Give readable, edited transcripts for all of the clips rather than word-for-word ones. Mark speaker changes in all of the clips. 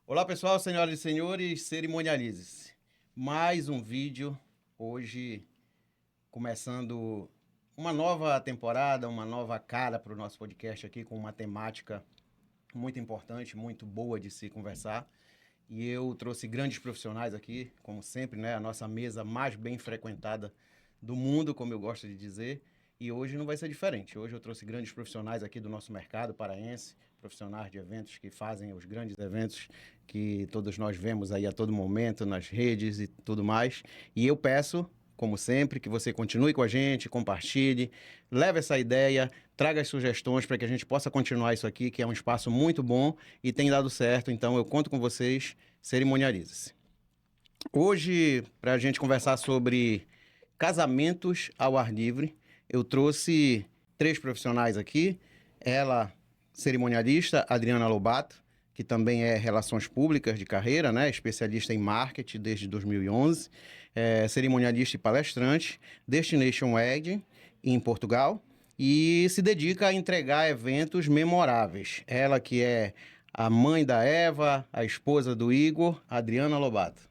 Speaker 1: Olá pessoal, senhoras e senhores, cerimonializem-se. Mais um vídeo, hoje começando uma nova temporada, uma nova cara para o nosso podcast aqui com uma temática muito importante, muito boa de se conversar. E eu trouxe grandes profissionais aqui, como sempre, né? A nossa mesa mais bem frequentada do mundo, como eu gosto de dizer. E hoje não vai ser diferente. Hoje eu trouxe grandes profissionais aqui do nosso mercado paraense, profissionais de eventos que fazem os grandes eventos que todos nós vemos aí a todo momento nas redes e tudo mais. E eu peço, como sempre, que você continue com a gente, compartilhe, leve essa ideia, traga as sugestões para que a gente possa continuar isso aqui, que é um espaço muito bom e tem dado certo. Então eu conto com vocês, cerimonialize-se. Hoje, para a gente conversar sobre casamentos ao ar livre, eu trouxe 3 profissionais aqui. Ela, cerimonialista, Adriana Lobato, que também é Relações Públicas de carreira, né? Especialista em marketing desde 2011, cerimonialista e palestrante, Destination Wedding em Portugal, e se dedica a entregar eventos memoráveis. Ela que é a mãe da Eva, a esposa do Igor, Adriana Lobato.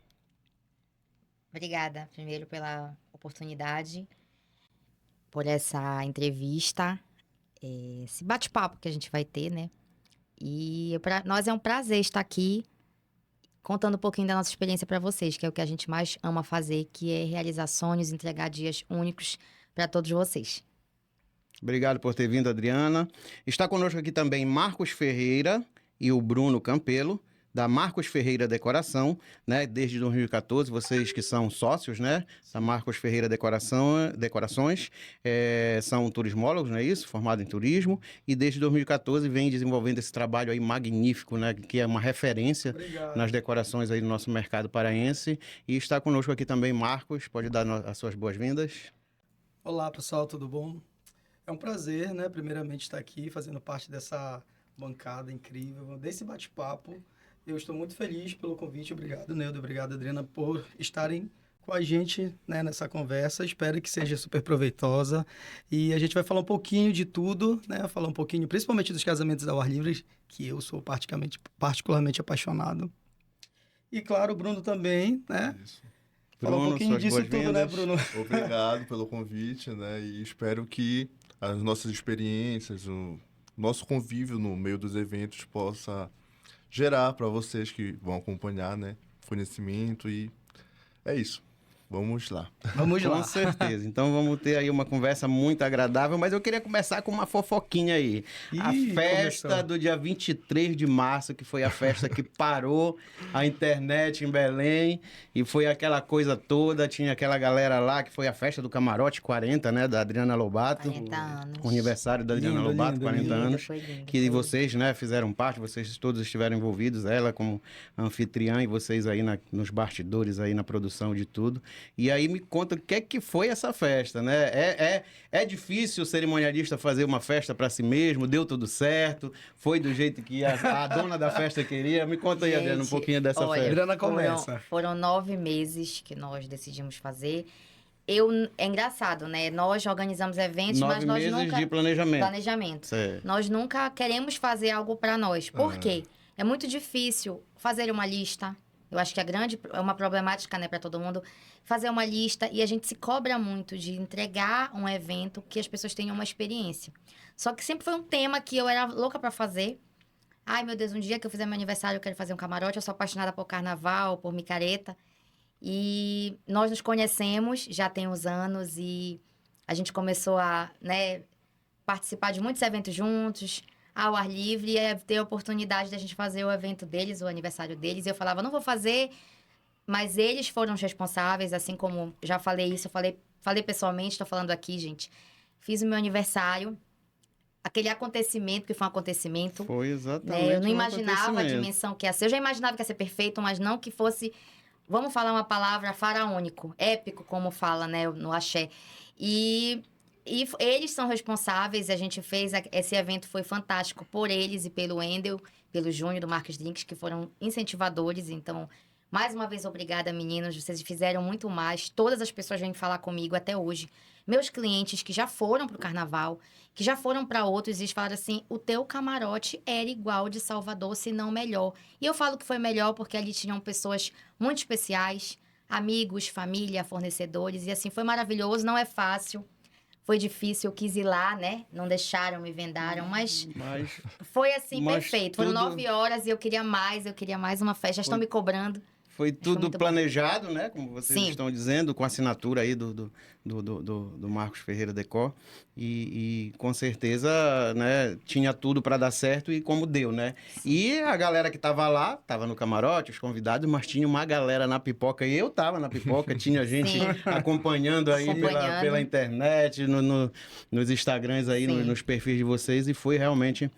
Speaker 2: Obrigada, primeiro, pela oportunidade, por essa entrevista, esse bate-papo que a gente vai ter, né? E para nós é um prazer estar aqui contando um pouquinho da nossa experiência para vocês, que é o que a gente mais ama fazer, que é realizar sonhos, entregar dias únicos para todos vocês.
Speaker 1: Obrigado por ter vindo, Adriana. Está conosco aqui também Marcos Ferreira e o Bruno Campelo, da Marcos Ferreira Decoração, né? Desde 2014, vocês que são sócios, né? Da Marcos Ferreira Decorações, são turismólogos, não é isso? Formados em turismo, e desde 2014 vem desenvolvendo esse trabalho aí magnífico, né? Que é uma referência nas decorações aí do nosso mercado paraense. E está conosco aqui também Marcos, pode dar as suas boas-vindas.
Speaker 3: Olá, pessoal, tudo bom? É um prazer, né, primeiramente estar aqui fazendo parte dessa bancada incrível, desse bate-papo. Eu estou muito feliz pelo convite. Obrigado, Neudo. Obrigado, Adriana, por estarem com a gente, né, nessa conversa. Espero que seja super proveitosa. E a gente vai falar um pouquinho de tudo, né? Falar um pouquinho, principalmente dos casamentos ao ar livre, que eu sou particularmente apaixonado. E, claro, o Bruno também, né?
Speaker 4: Isso.
Speaker 3: Falar um
Speaker 1: Bruno,
Speaker 3: pouquinho
Speaker 1: suas
Speaker 3: disso tudo, né,
Speaker 1: boas-vindas.
Speaker 3: Bruno?
Speaker 4: Obrigado pelo convite, né? E espero que as nossas experiências, o nosso convívio no meio dos eventos possa gerar para vocês que vão acompanhar, né? Conhecimento e é isso. Vamos lá.
Speaker 3: Vamos
Speaker 1: Com
Speaker 3: lá.
Speaker 1: certeza. Então vamos ter aí uma conversa muito agradável, mas eu queria começar com uma fofoquinha aí. A festa
Speaker 3: Começou.
Speaker 1: do dia 23 de março, que foi a festa que parou a internet em Belém, e foi aquela coisa toda, tinha aquela galera lá, que foi a festa do Camarote 40, né, da Adriana Lobato.
Speaker 2: 40 anos.
Speaker 1: O aniversário da Adriana
Speaker 3: Lindo,
Speaker 1: Lobato,
Speaker 3: lindo,
Speaker 1: 40
Speaker 3: lindo.
Speaker 1: anos.
Speaker 2: Foi lindo,
Speaker 1: Que
Speaker 2: foi
Speaker 1: vocês, né, fizeram parte, vocês todos estiveram envolvidos, ela como anfitriã e vocês aí nos bastidores, aí na produção de tudo. E aí me conta o que foi essa festa, né? É difícil o cerimonialista fazer uma festa para si mesmo, deu tudo certo, foi do jeito que a dona da festa queria. Me conta aí, Adriana, um
Speaker 2: Gente,
Speaker 1: pouquinho dessa
Speaker 2: olha,
Speaker 1: festa.
Speaker 3: Adriana começa.
Speaker 2: Foram 9 meses que nós decidimos fazer. É engraçado, né? Nós organizamos eventos,
Speaker 1: 9
Speaker 2: mas nós
Speaker 1: meses
Speaker 2: nunca...
Speaker 1: de planejamento.
Speaker 2: Planejamento.
Speaker 1: Certo.
Speaker 2: Nós nunca queremos fazer algo para nós. Por quê? É muito difícil fazer uma lista. Eu acho que é uma problemática, né, para todo mundo, fazer uma lista, e a gente se cobra muito de entregar um evento que as pessoas tenham uma experiência. Só que sempre foi um tema que eu era louca para fazer. Ai, meu Deus, um dia que eu fizer meu aniversário, eu quero fazer um camarote. Eu sou apaixonada por carnaval, por micareta. E nós nos conhecemos já tem uns anos, e a gente começou a, né, participar de muitos eventos juntos, ao ar livre, e ter a oportunidade da gente fazer o evento deles, o aniversário deles. E eu falava, não vou fazer, mas eles foram os responsáveis, assim como já falei isso, eu falei pessoalmente, estou falando aqui, gente. Fiz o meu aniversário, aquele acontecimento, que foi um acontecimento.
Speaker 1: Foi exatamente.
Speaker 2: Né? Eu não
Speaker 1: um
Speaker 2: imaginava a
Speaker 1: acontecimento.
Speaker 2: dimensão que ia ser. Eu já imaginava que ia ser perfeito, mas não que fosse, vamos falar uma palavra, faraônico, épico, como fala, né, no axé. E eles são responsáveis, a gente fez, esse evento foi fantástico por eles e pelo Wendel, pelo Júnior do Marcos Drinks, que foram incentivadores. Então, Mais uma vez, obrigada, meninos. Vocês fizeram muito mais. Todas as pessoas vêm falar comigo até hoje. Meus clientes que já foram pro carnaval, que já foram para outros, eles falaram assim: o teu camarote era igual de Salvador, se não melhor. E eu falo que foi melhor porque ali tinham pessoas muito especiais, amigos, família, fornecedores. E assim, foi maravilhoso. Não é fácil. Foi difícil, eu quis ir lá, né? Não deixaram, me vendaram, mas foi assim,
Speaker 1: mas
Speaker 2: perfeito. Foram
Speaker 1: tudo-
Speaker 2: 9 horas e eu queria mais uma festa. Já estão me cobrando.
Speaker 1: Foi tudo
Speaker 2: muito bom.
Speaker 1: planejado, né? Como vocês
Speaker 2: Sim.
Speaker 1: estão dizendo, com a assinatura aí do Marcos Ferreira Decor. E com certeza, né, tinha tudo para dar certo e como deu, né? E a galera que tava lá, tava no camarote, os convidados, mas tinha uma galera na pipoca. E eu tava na pipoca, tinha gente
Speaker 2: Sim.
Speaker 1: acompanhando aí
Speaker 2: Acompanhando.
Speaker 1: pela internet, nos Instagrams aí,
Speaker 2: Sim.
Speaker 1: nos perfis de vocês. E foi realmente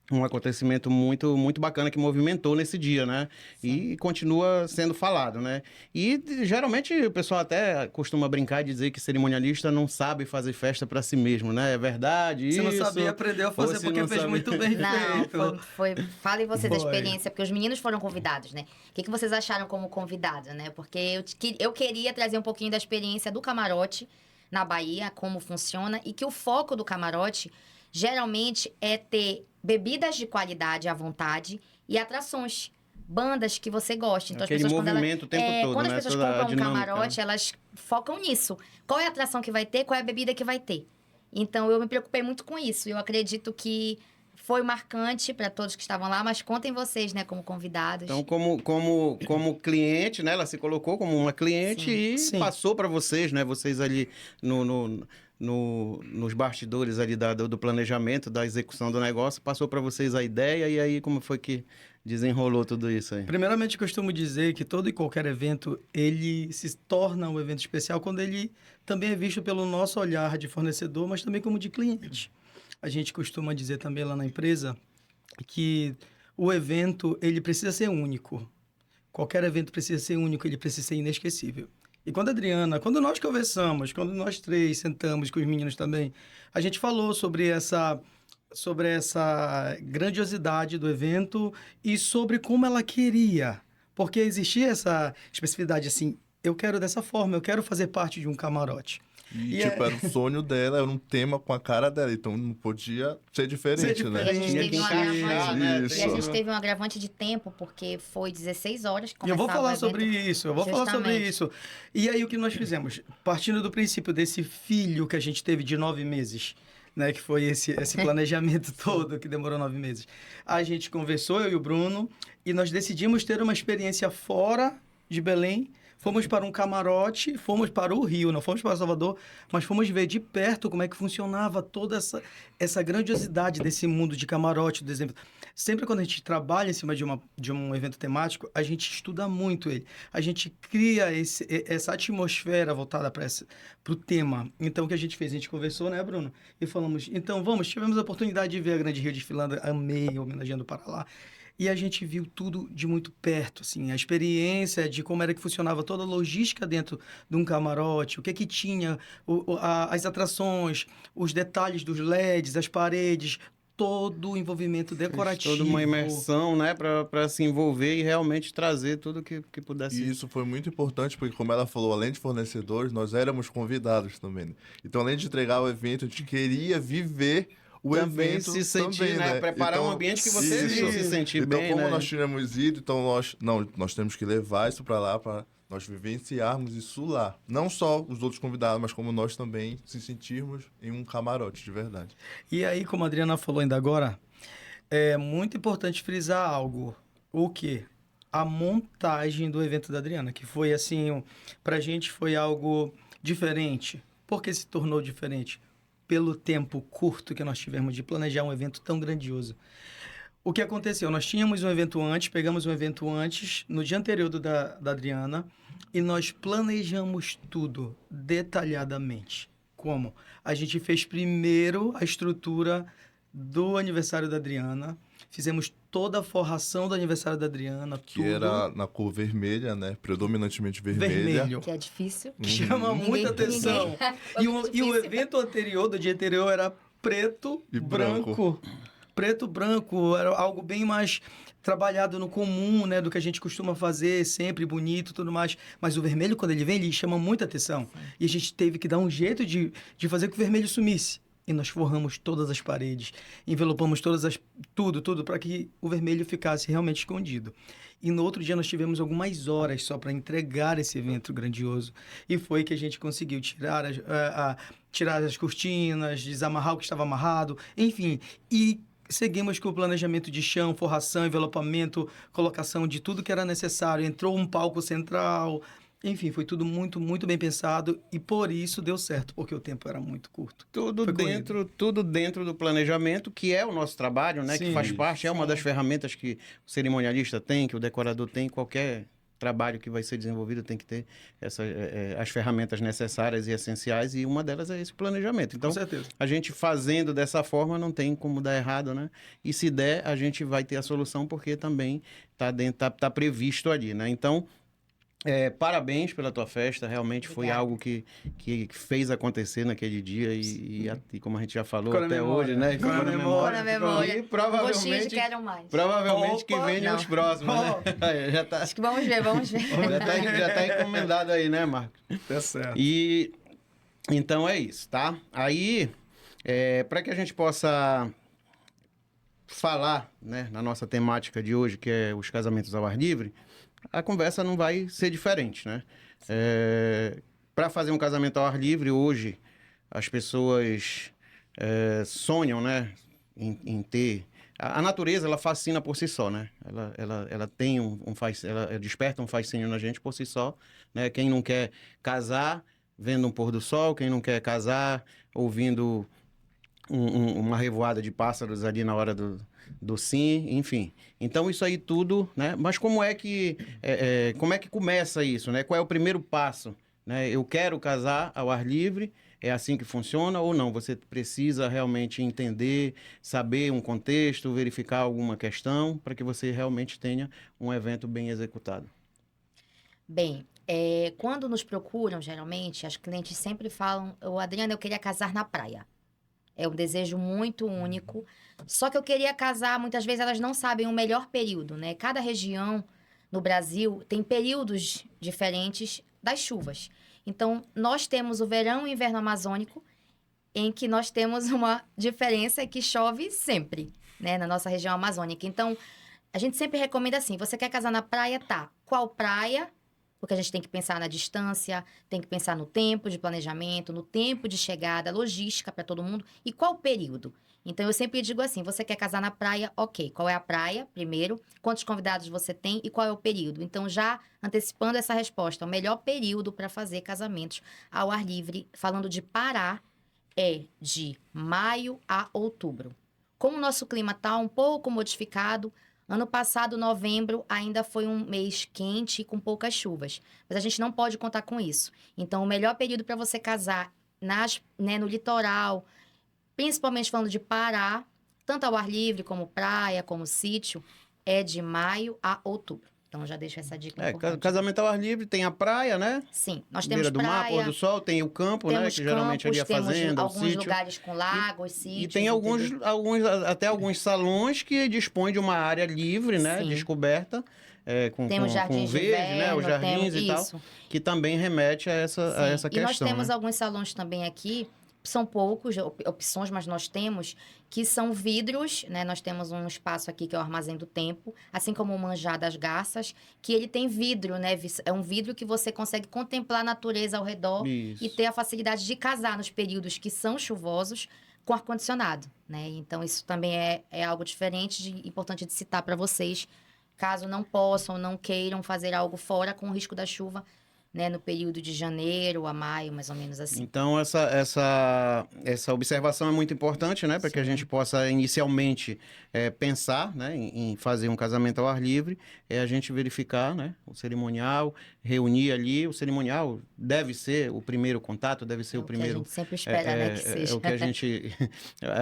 Speaker 1: um acontecimento muito bacana que movimentou nesse dia, né? E continua sendo falado, né? E geralmente o pessoal até costuma brincar e dizer que cerimonialista não sabe fazer festa para si mesmo, né? É verdade
Speaker 3: Você
Speaker 1: isso?
Speaker 3: não sabia, aprendeu a fazer
Speaker 1: Ou se
Speaker 3: porque
Speaker 1: não
Speaker 3: fez
Speaker 1: sabe-
Speaker 3: muito bem
Speaker 2: Não,
Speaker 3: feito.
Speaker 2: Fale você da
Speaker 3: Foi.
Speaker 2: experiência, porque os meninos foram convidados, né? O que vocês acharam como convidados, né? Porque eu queria trazer um pouquinho da experiência do camarote na Bahia, como funciona, e que o foco do camarote geralmente é ter bebidas de qualidade à vontade e atrações. Bandas que você gosta. Então,
Speaker 1: Aquele
Speaker 2: as pessoas,
Speaker 1: movimento o tempo todo,
Speaker 2: quando
Speaker 1: né?
Speaker 2: as pessoas
Speaker 1: Toda a
Speaker 2: compram um
Speaker 1: dinâmica,
Speaker 2: camarote, elas focam nisso. Qual é a atração que vai ter, qual é a bebida que vai ter. Então, eu me preocupei muito com isso. Eu acredito que foi marcante para todos que estavam lá, mas contem vocês, né, como convidados.
Speaker 1: Então, como cliente, né? Ela se colocou como uma cliente
Speaker 2: Sim.
Speaker 1: e
Speaker 3: Sim.
Speaker 1: passou para vocês, né? Vocês ali nos bastidores ali do planejamento, da execução do negócio, passou para vocês a ideia e aí como foi que desenrolou tudo isso aí?
Speaker 3: Primeiramente, eu costumo dizer que todo e qualquer evento, ele se torna um evento especial quando ele também é visto pelo nosso olhar de fornecedor, mas também como de cliente. A gente costuma dizer também lá na empresa que o evento, ele precisa ser único. Qualquer evento precisa ser único, ele precisa ser inesquecível. E quando a Adriana, quando nós conversamos, quando nós três sentamos com os meninos também, a gente falou sobre essa grandiosidade do evento e sobre como ela queria. Porque existia essa especificidade assim, eu quero dessa forma, eu quero fazer parte de um camarote.
Speaker 4: E,
Speaker 3: E
Speaker 4: tipo, era o sonho dela, era um tema com a cara dela, então não podia ser diferente,
Speaker 3: Ser
Speaker 4: né?
Speaker 2: E a gente
Speaker 1: Tinha
Speaker 2: teve
Speaker 1: que
Speaker 2: um
Speaker 1: encaixar,
Speaker 2: agravante,
Speaker 1: né?
Speaker 4: Isso.
Speaker 2: e a gente teve um agravante de tempo, porque foi 16 horas que
Speaker 3: E eu vou
Speaker 2: começava o
Speaker 3: falar
Speaker 2: evento.
Speaker 3: sobre isso, eu vou falar sobre
Speaker 2: Justamente.
Speaker 3: isso. E aí o que nós fizemos? Partindo do princípio desse filho que a gente teve de 9 meses, né? Que foi esse planejamento todo que demorou 9 meses. A gente conversou, eu e o Bruno, e nós decidimos ter uma experiência fora de Belém. Fomos para um camarote, fomos para o Rio, não fomos para Salvador, mas fomos ver de perto como é que funcionava toda essa grandiosidade desse mundo de camarote, do exemplo. Sempre quando a gente trabalha em cima de um evento temático, a gente estuda muito ele. A gente cria essa atmosfera voltada para o tema. Então, o que a gente fez? A gente conversou, né, Bruno? E falamos, então, tivemos a oportunidade de ver a Grande Rio desfilando, amei, homenageando para lá. E a gente viu tudo de muito perto, assim, a experiência de como era que funcionava toda a logística dentro de um camarote, o que tinha, as atrações, os detalhes dos LEDs, as paredes, todo o envolvimento decorativo.
Speaker 1: Toda uma imersão, né, para se envolver e realmente trazer tudo que pudesse.
Speaker 4: E isso foi muito importante, porque como ela falou, além de fornecedores, nós éramos convidados também, né? Então, além de entregar o evento, a gente queria viver o
Speaker 1: também
Speaker 4: evento
Speaker 1: se sentir,
Speaker 4: também,
Speaker 1: né? Preparar
Speaker 4: Então,
Speaker 1: um ambiente que você
Speaker 4: isso.
Speaker 1: se sentir
Speaker 4: Então,
Speaker 1: bem,
Speaker 4: como
Speaker 1: né?
Speaker 4: nós tínhamos ido, então nós temos que levar isso para lá, para nós vivenciarmos isso lá. Não só os outros convidados, mas como nós também se sentirmos em um camarote de verdade.
Speaker 3: E aí, como a Adriana falou ainda agora, é muito importante frisar algo. O quê? A montagem do evento da Adriana, que foi assim, pra gente foi algo diferente. Por que se tornou diferente? Pelo tempo curto que nós tivemos de planejar um evento tão grandioso. O que aconteceu? Nós tínhamos um evento antes, pegamos um evento antes, no dia anterior da Adriana, e nós planejamos tudo detalhadamente. Como? A gente fez primeiro a estrutura do aniversário da Adriana, fizemos toda a forração do aniversário da Adriana,
Speaker 4: Que era na cor vermelha, né? Predominantemente vermelha.
Speaker 3: vermelho.
Speaker 2: Que é difícil.
Speaker 3: Que chama muita atenção.
Speaker 2: Foi
Speaker 3: E
Speaker 2: muito
Speaker 3: o
Speaker 2: difícil.
Speaker 3: evento anterior, do dia anterior, era preto
Speaker 4: E
Speaker 3: branco. preto, branco, era algo bem mais trabalhado no comum, né, do que a gente costuma fazer, sempre bonito, tudo mais. Mas o vermelho, quando ele vem, ele chama muita atenção. E a gente teve que dar um jeito de fazer que o vermelho sumisse. E nós forramos todas as paredes, envelopamos tudo para que o vermelho ficasse realmente escondido. E no outro dia nós tivemos algumas horas só para entregar esse evento grandioso. E foi que a gente conseguiu tirar as cortinas, desamarrar o que estava amarrado, enfim. E seguimos com o planejamento de chão, forração, envelopamento, colocação de tudo que era necessário. Entrou um palco central. Enfim, foi tudo muito, muito bem pensado e por isso deu certo, porque o tempo era muito curto.
Speaker 1: Tudo dentro do planejamento, que é o nosso trabalho, né?
Speaker 3: Sim,
Speaker 1: que faz parte, é uma das ferramentas que o cerimonialista tem, que o decorador tem, qualquer trabalho que vai ser desenvolvido tem que ter as ferramentas necessárias e essenciais, e uma delas é esse planejamento. Então,
Speaker 3: com certeza.
Speaker 1: a gente fazendo dessa forma não tem como dar errado, né? E se der, a gente vai ter a solução, porque também tá previsto ali, né? Então, parabéns pela tua festa, realmente foi
Speaker 2: Obrigada.
Speaker 1: algo que fez acontecer naquele dia e como a gente já falou
Speaker 3: Ficou na
Speaker 1: até
Speaker 3: memória.
Speaker 1: hoje, né?
Speaker 3: Ficou na
Speaker 2: Ficou na memória.
Speaker 1: E
Speaker 2: Gostinho de
Speaker 1: provavelmente,
Speaker 2: quero mais.
Speaker 1: que
Speaker 3: Opa!
Speaker 1: venham os próximos, né? Já tá,
Speaker 2: Acho que vamos ver.
Speaker 1: já tá encomendado aí, né, Marcos?
Speaker 3: Tá certo.
Speaker 1: E então é isso, tá? Aí, para que a gente possa falar, né, na nossa temática de hoje, que é os casamentos ao ar livre, a conversa não vai ser diferente, né? Para fazer um casamento ao ar livre, hoje, as pessoas sonham, né, em ter... A natureza, ela fascina por si só, né? Ela tem ela desperta um fascínio na gente por si só, né? Quem não quer casar vendo um pôr do sol, quem não quer casar ouvindo uma revoada de pássaros ali na hora do sim, enfim. Então, isso aí tudo, né? Mas como é que começa isso, né? Qual é o primeiro passo, né? Eu quero casar ao ar livre, é assim que funciona ou não? Você precisa realmente entender, saber um contexto, verificar alguma questão para que você realmente tenha um evento bem executado.
Speaker 2: Bem, quando nos procuram, geralmente, as clientes sempre falam, Adriana, eu queria casar na praia. É um desejo muito único. Só que eu queria casar, muitas vezes elas não sabem o melhor período, né? Cada região no Brasil tem períodos diferentes das chuvas. Então, nós temos o verão e o inverno amazônico, em que nós temos uma diferença que chove sempre, né? Na nossa região amazônica. Então, a gente sempre recomenda assim, você quer casar na praia? Tá. Qual praia? Porque a gente tem que pensar na distância, tem que pensar no tempo de planejamento, no tempo de chegada, logística para todo mundo. E qual o período? Então, eu sempre digo assim, você quer casar na praia? Ok. Qual é a praia, primeiro? Quantos convidados você tem e qual é o período? Então, já antecipando essa resposta, o melhor período para fazer casamentos ao ar livre, falando de Pará, é de maio a outubro. Como o nosso clima está um pouco modificado, ano passado, novembro, ainda foi um mês quente e com poucas chuvas. Mas a gente não pode contar com isso. Então, o melhor período para você casar no litoral, principalmente falando de Pará, tanto ao ar livre, como praia, como sítio, é de maio a outubro. Então, já deixo essa dica importante.
Speaker 1: Casamento ao ar livre, tem a praia, né?
Speaker 2: Sim, nós temos
Speaker 1: Beira do mar,
Speaker 2: praia,
Speaker 1: pôr do sol, tem o campo, né?
Speaker 2: temos
Speaker 1: Que geralmente ali é
Speaker 2: temos
Speaker 1: fazenda, o
Speaker 2: alguns
Speaker 1: sítio.
Speaker 2: lugares com lagos, sítios.
Speaker 1: E tem
Speaker 2: entendeu?
Speaker 1: até alguns salões que dispõem de uma área livre, né?
Speaker 2: Sim.
Speaker 1: Descoberta, com
Speaker 2: Temos jardins
Speaker 1: com
Speaker 2: de
Speaker 1: verde, né?
Speaker 2: inverno,
Speaker 1: Os jardins e tal.
Speaker 2: isso.
Speaker 1: Que também remete a essa
Speaker 2: Sim.
Speaker 1: questão,
Speaker 2: E nós temos
Speaker 1: né?
Speaker 2: alguns salões também aqui, são poucos opções, mas nós temos, que são vidros, né? Nós temos um espaço aqui que é o Armazém do Tempo, assim como o Manjá das Garças, que ele tem vidro, né? É um vidro que você consegue contemplar a natureza ao redor
Speaker 1: Isso.
Speaker 2: e ter a facilidade de casar nos períodos que são chuvosos com ar-condicionado, né? Então, isso também é algo diferente, importante de citar para vocês, caso não possam, não queiram fazer algo fora com o risco da chuva, né, no período de janeiro a maio, mais ou menos assim.
Speaker 1: Então, essa observação é muito importante, né? Para que a gente possa inicialmente pensar, né, em fazer um casamento ao ar livre, a gente verificar, né, o cerimonial, reunir ali. O cerimonial deve ser o primeiro contato, deve ser o primeiro...
Speaker 2: Que a gente sempre espera, né, que seja.
Speaker 1: É o que a gente...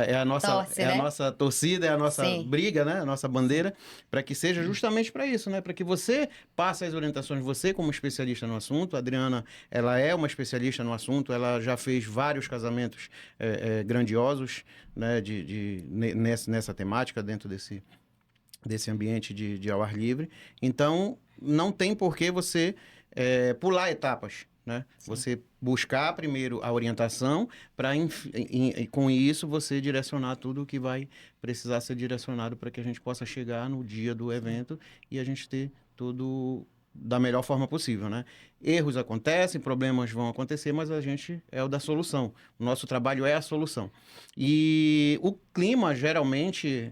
Speaker 1: É a nossa,
Speaker 2: Torce,
Speaker 1: a
Speaker 2: né?
Speaker 1: nossa torcida, é a nossa
Speaker 2: Sim.
Speaker 1: briga, né? A nossa bandeira, para que seja justamente para isso, né? Para que você passe as orientações, você como especialista no assunto, assunto. A Adriana, ela é uma especialista no assunto, ela já fez vários casamentos grandiosos, né, nessa temática, dentro desse ambiente de ao ar livre. Então, não tem por que você pular etapas, né?
Speaker 2: Sim.
Speaker 1: Você buscar primeiro a orientação para, com isso, você direcionar tudo o que vai precisar ser direcionado para que a gente possa chegar no dia do evento e a gente ter tudo da melhor forma possível, né? Erros acontecem, problemas vão acontecer, mas a gente é o da solução. O nosso trabalho é a solução. E o clima, geralmente,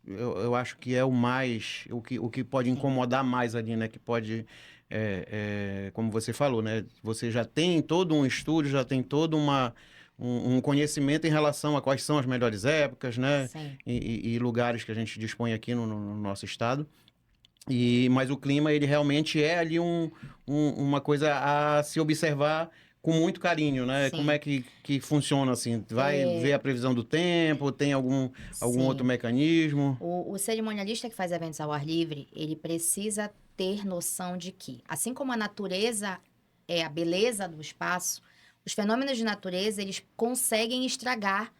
Speaker 1: eu acho que é o que pode incomodar mais ali, né? Que pode, como você falou, né? Você já tem todo um estudo, já tem todo um conhecimento em relação a quais são as melhores épocas, né?
Speaker 2: Sim.
Speaker 1: E lugares que a gente dispõe aqui no nosso estado. Mas o clima, ele realmente é ali uma coisa a se observar com muito carinho, né?
Speaker 2: Sim.
Speaker 1: Como é que funciona assim? Vai ver a previsão do tempo? Tem algum
Speaker 2: Sim.
Speaker 1: outro mecanismo?
Speaker 2: O cerimonialista que faz eventos ao ar livre, ele precisa ter noção de que, assim como a natureza é a beleza do espaço, os fenômenos de natureza, eles conseguem estragar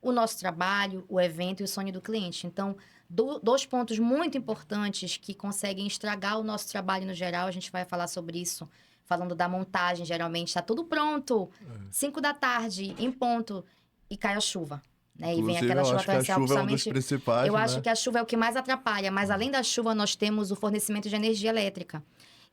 Speaker 2: o nosso trabalho, o evento e o sonho do cliente. Então, dois pontos muito importantes que conseguem estragar o nosso trabalho no geral, a gente vai falar sobre isso, falando da montagem, geralmente está tudo pronto, 5 da tarde, em ponto, e cai a chuva. Né? E vem
Speaker 4: Inclusive,
Speaker 2: aquela
Speaker 4: eu
Speaker 2: chuva
Speaker 4: acho que a
Speaker 2: torrencial,
Speaker 4: chuva é um dos
Speaker 2: principalmente.
Speaker 4: principais,
Speaker 2: Eu
Speaker 4: né?
Speaker 2: acho que a chuva é o que mais atrapalha, mas além da chuva, nós temos o fornecimento de energia elétrica.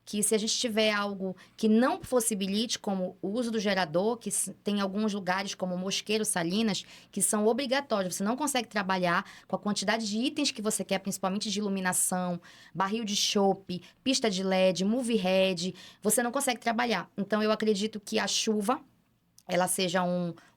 Speaker 2: Que se a gente tiver algo que não possibilite, como o uso do gerador, que tem alguns lugares, como Mosqueiro, Salinas, que são obrigatórios. Você não consegue trabalhar com a quantidade de itens que você quer, principalmente de iluminação, barril de chopp, pista de LED, movie head. Você não consegue trabalhar. Então, eu acredito que a chuva, ela seja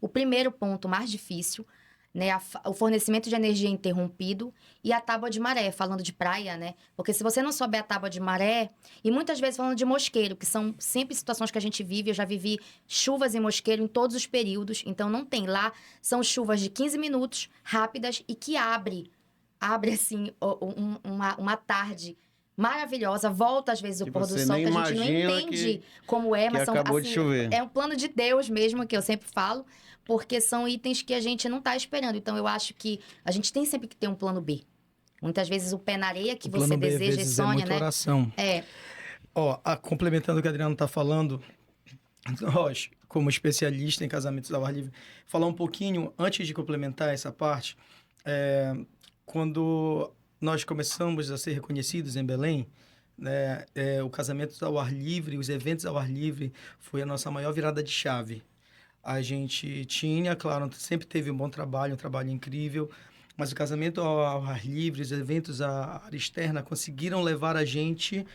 Speaker 2: o primeiro ponto mais difícil, né? O fornecimento de energia interrompido e a tábua de maré, falando de praia, né? Porque se você não souber a tábua de maré, e muitas vezes falando de mosqueiro, que são sempre situações que a gente vive, eu já vivi chuvas em mosqueiro em todos os períodos, então não tem. Lá são chuvas de 15 minutos, rápidas, e que abre assim, uma tarde maravilhosa, volta às vezes o
Speaker 1: Que
Speaker 2: pôr do
Speaker 1: você
Speaker 2: sol,
Speaker 1: nem
Speaker 2: que a gente não
Speaker 1: imagina
Speaker 2: entende como é,
Speaker 1: que
Speaker 2: mas são,
Speaker 1: acabou de
Speaker 2: assim,
Speaker 1: chover.
Speaker 2: é um plano de Deus mesmo, que eu sempre falo, porque são itens que a gente não está esperando. Então, eu acho que a gente tem sempre que ter um plano B. Muitas vezes o pé na areia que
Speaker 3: O
Speaker 2: você
Speaker 3: plano B, às
Speaker 2: deseja e
Speaker 3: vezes,
Speaker 2: sonha,
Speaker 3: é muita
Speaker 2: né?
Speaker 3: oração.
Speaker 2: É,
Speaker 3: Ó, complementando o que a Adriana está falando, nós, como especialista em casamentos ao ar livre, falar um pouquinho, antes de complementar essa parte, quando nós começamos a ser reconhecidos em Belém, né, o casamento ao ar livre, os eventos ao ar livre, foi a nossa maior virada de chave. A gente tinha, claro, sempre teve um bom trabalho, um trabalho incrível, mas o casamento ao ar livre, os eventos à área externa conseguiram levar a gente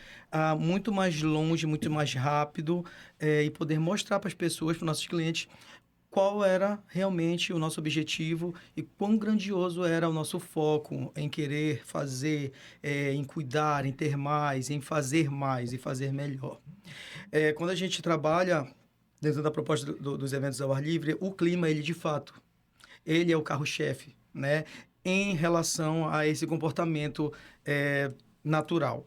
Speaker 3: muito mais longe, muito mais rápido e poder mostrar para as pessoas, para os nossos clientes, qual era realmente o nosso objetivo e quão grandioso era o nosso foco em querer fazer, em cuidar, em ter mais, em fazer mais e fazer melhor. Quando a gente trabalha dentro da proposta dos eventos ao ar livre, o clima, ele de fato, ele é o carro-chefe, né? Em relação a esse comportamento natural.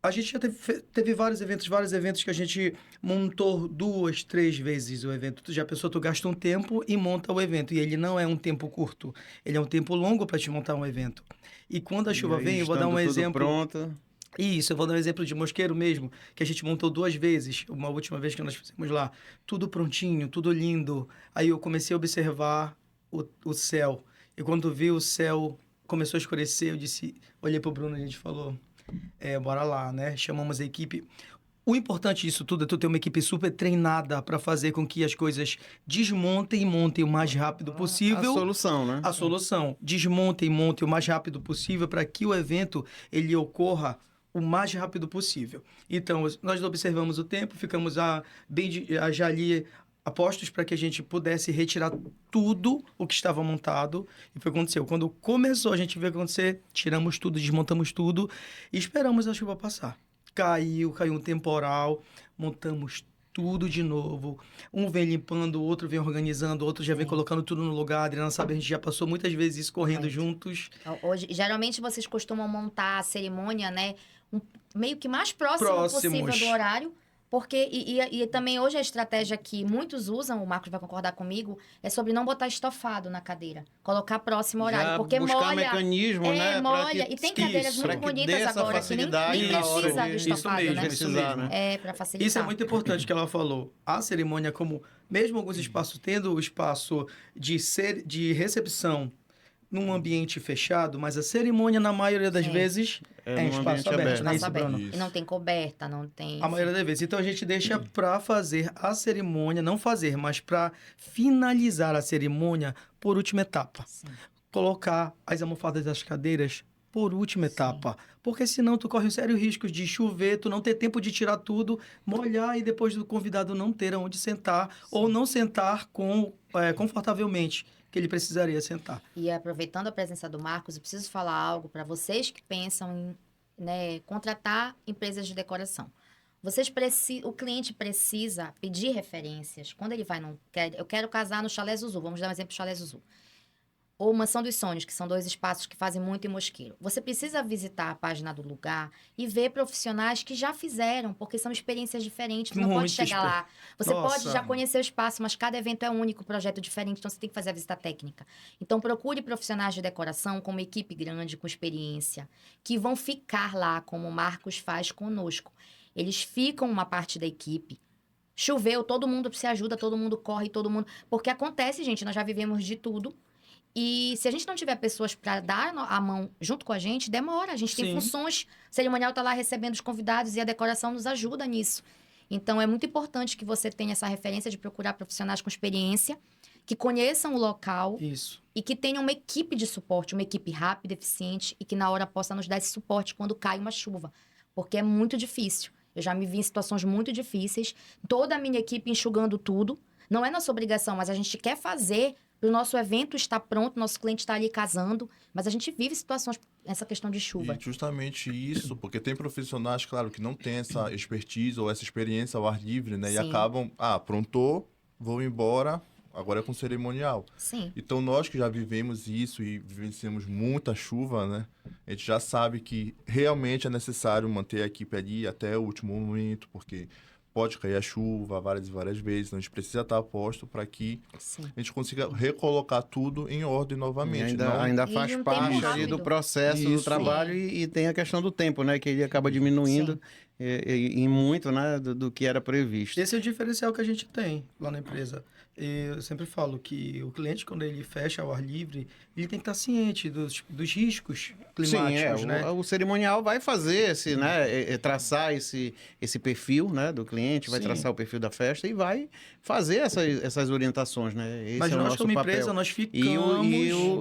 Speaker 3: A gente já teve vários eventos que a gente montou 2, 3 vezes o evento. Tu já pensou, tu gasta um tempo e monta o evento. E ele não é um tempo curto, ele é um tempo longo para te montar um evento. E quando a chuva vem, eu vou dar um exemplo.
Speaker 1: Pronto.
Speaker 3: Isso, eu vou dar um exemplo de Mosqueiro mesmo, que a gente montou 2 vezes. Uma última vez que nós fizemos lá, tudo prontinho, tudo lindo. Aí eu comecei a observar o céu. E quando vi o céu começou a escurecer, eu disse, olhei pro Bruno e a gente falou, bora lá, né? Chamamos a equipe. O importante disso tudo é tu ter uma equipe super treinada para fazer com que as coisas desmontem e montem o mais rápido possível.
Speaker 1: A solução, né?
Speaker 3: A solução. Desmontem e montem o mais rápido possível para que o evento ele ocorra o mais rápido possível. Então, nós observamos o tempo, ficamos já ali apostos para que a gente pudesse retirar tudo o que estava montado. E foi o que aconteceu. Quando começou a gente ver acontecer, tiramos tudo, desmontamos tudo e esperamos a chuva passar. Caiu um temporal, montamos tudo de novo. Um vem limpando, o outro vem organizando, o outro já vem colocando tudo no lugar. A Adriana sabe, a gente já passou muitas vezes isso correndo juntos.
Speaker 2: hoje, geralmente vocês costumam montar a cerimônia, né? Meio que mais próximo possível do horário, Porque, e também hoje a estratégia que muitos usam, o Marcos vai concordar comigo, é sobre não botar estofado na cadeira. Colocar próximo ao horário.
Speaker 1: Já
Speaker 2: Porque
Speaker 1: buscar
Speaker 2: molha.
Speaker 1: mecanismo, né? pra
Speaker 2: Molha.
Speaker 1: que-
Speaker 2: E tem cadeiras
Speaker 3: Isso.
Speaker 2: muito
Speaker 1: pra que dê
Speaker 2: bonitas
Speaker 1: essa
Speaker 2: agora que nem
Speaker 1: facilidade
Speaker 3: na hora
Speaker 2: precisa
Speaker 3: de-
Speaker 2: do
Speaker 3: isso
Speaker 2: estofado,
Speaker 3: mesmo,
Speaker 2: né?
Speaker 3: isso
Speaker 1: Precisar,
Speaker 3: mesmo.
Speaker 1: né?
Speaker 2: É, pra facilitar.
Speaker 3: Isso é muito importante que ela falou. A cerimônia, como mesmo alguns espaços tendo o espaço de recepção num ambiente fechado, mas a cerimônia, na maioria das
Speaker 2: Sim.
Speaker 3: vezes,
Speaker 1: É
Speaker 3: é em
Speaker 1: num
Speaker 3: espaço
Speaker 1: ambiente
Speaker 3: aberto,
Speaker 1: aberto.
Speaker 3: não é
Speaker 2: Espaço
Speaker 3: isso,
Speaker 2: aberto.
Speaker 3: Bruno?
Speaker 4: Isso.
Speaker 2: E não tem coberta, não tem...
Speaker 3: A maioria das vezes. Então a gente deixa para fazer a cerimônia, não fazer, mas para finalizar a cerimônia por última etapa.
Speaker 2: Sim.
Speaker 3: Colocar as almofadas das cadeiras por última
Speaker 2: Sim.
Speaker 3: etapa. Porque senão tu corre um sério risco de chover, tu não ter tempo de tirar tudo, molhar e depois do convidado não ter aonde sentar ou não sentar confortavelmente que ele precisaria sentar.
Speaker 2: E aproveitando a presença do Marcos, eu preciso falar algo para vocês que pensam em, né, contratar empresas de decoração. O cliente precisa pedir referências. Quando ele vai eu quero casar no Chalé Zuzu, vamos dar um exemplo do Chalé Zuzu. Ou Mansão dos Sonhos, que são 2 espaços que fazem muito em Mosqueiro. Você precisa visitar a página do lugar e ver profissionais que já fizeram, porque são experiências diferentes. Você não pode
Speaker 3: Muito
Speaker 2: chegar lá. Você pode
Speaker 3: Nossa.
Speaker 2: já conhecer o espaço, mas cada evento é único, projeto diferente, então você tem que fazer a visita técnica. Então procure profissionais de decoração com uma equipe grande, com experiência, que vão ficar lá, como o Marcos faz conosco. Eles ficam uma parte da equipe. Choveu, todo mundo se ajuda, todo mundo corre, todo mundo... Porque acontece, gente, nós já vivemos de tudo. E se a gente não tiver pessoas para dar a mão junto com a gente, demora. A gente tem
Speaker 3: Sim.
Speaker 2: funções, o cerimonial está lá recebendo os convidados e a decoração nos ajuda nisso. Então, é muito importante que você tenha essa referência de procurar profissionais com experiência, que conheçam o local
Speaker 3: Isso.
Speaker 2: e que tenham uma equipe de suporte, uma equipe rápida, eficiente e que na hora possa nos dar esse suporte quando cai uma chuva. Porque é muito difícil. Eu já me vi em situações muito difíceis, toda a minha equipe enxugando tudo. Não é nossa obrigação, mas a gente quer fazer para o nosso evento estar pronto, nosso cliente está ali casando, mas a gente vive situações, essa questão de chuva.
Speaker 4: E justamente isso, porque tem profissionais, claro, que não têm essa expertise ou essa experiência ao ar livre, né? E
Speaker 2: Sim.
Speaker 4: acabam, prontou, vou embora, agora é com cerimonial.
Speaker 2: Sim,
Speaker 4: Então, nós que já vivemos isso e vivenciamos muita chuva, né? A gente já sabe que realmente é necessário manter a equipe ali até o último momento, porque pode cair a chuva várias e várias vezes. Então, a gente precisa estar a posto para que
Speaker 2: sim.
Speaker 4: a gente consiga recolocar tudo em ordem
Speaker 1: E
Speaker 4: novamente. não-
Speaker 1: ainda
Speaker 2: E
Speaker 1: faz
Speaker 2: um tempo
Speaker 1: parte ali
Speaker 2: rápido.
Speaker 1: do processo do
Speaker 3: Isso.
Speaker 1: trabalho e tem a questão do tempo, né? Que ele acaba diminuindo em muito, né? Do que era previsto.
Speaker 3: Esse é o diferencial que a gente tem lá na empresa. Eu sempre falo que o cliente, quando ele fecha ao ar livre, ele tem que estar ciente dos riscos climáticos,
Speaker 1: Sim,
Speaker 3: né?
Speaker 1: o cerimonial vai fazer esse, né? traçar esse perfil, né? Do cliente, vai
Speaker 3: Sim.
Speaker 1: traçar o perfil da festa e vai fazer essas orientações, né? Esse
Speaker 3: Mas
Speaker 1: é o
Speaker 3: nós,
Speaker 1: nosso
Speaker 3: como
Speaker 1: papel.
Speaker 3: empresa, nós
Speaker 1: E,
Speaker 3: ficamos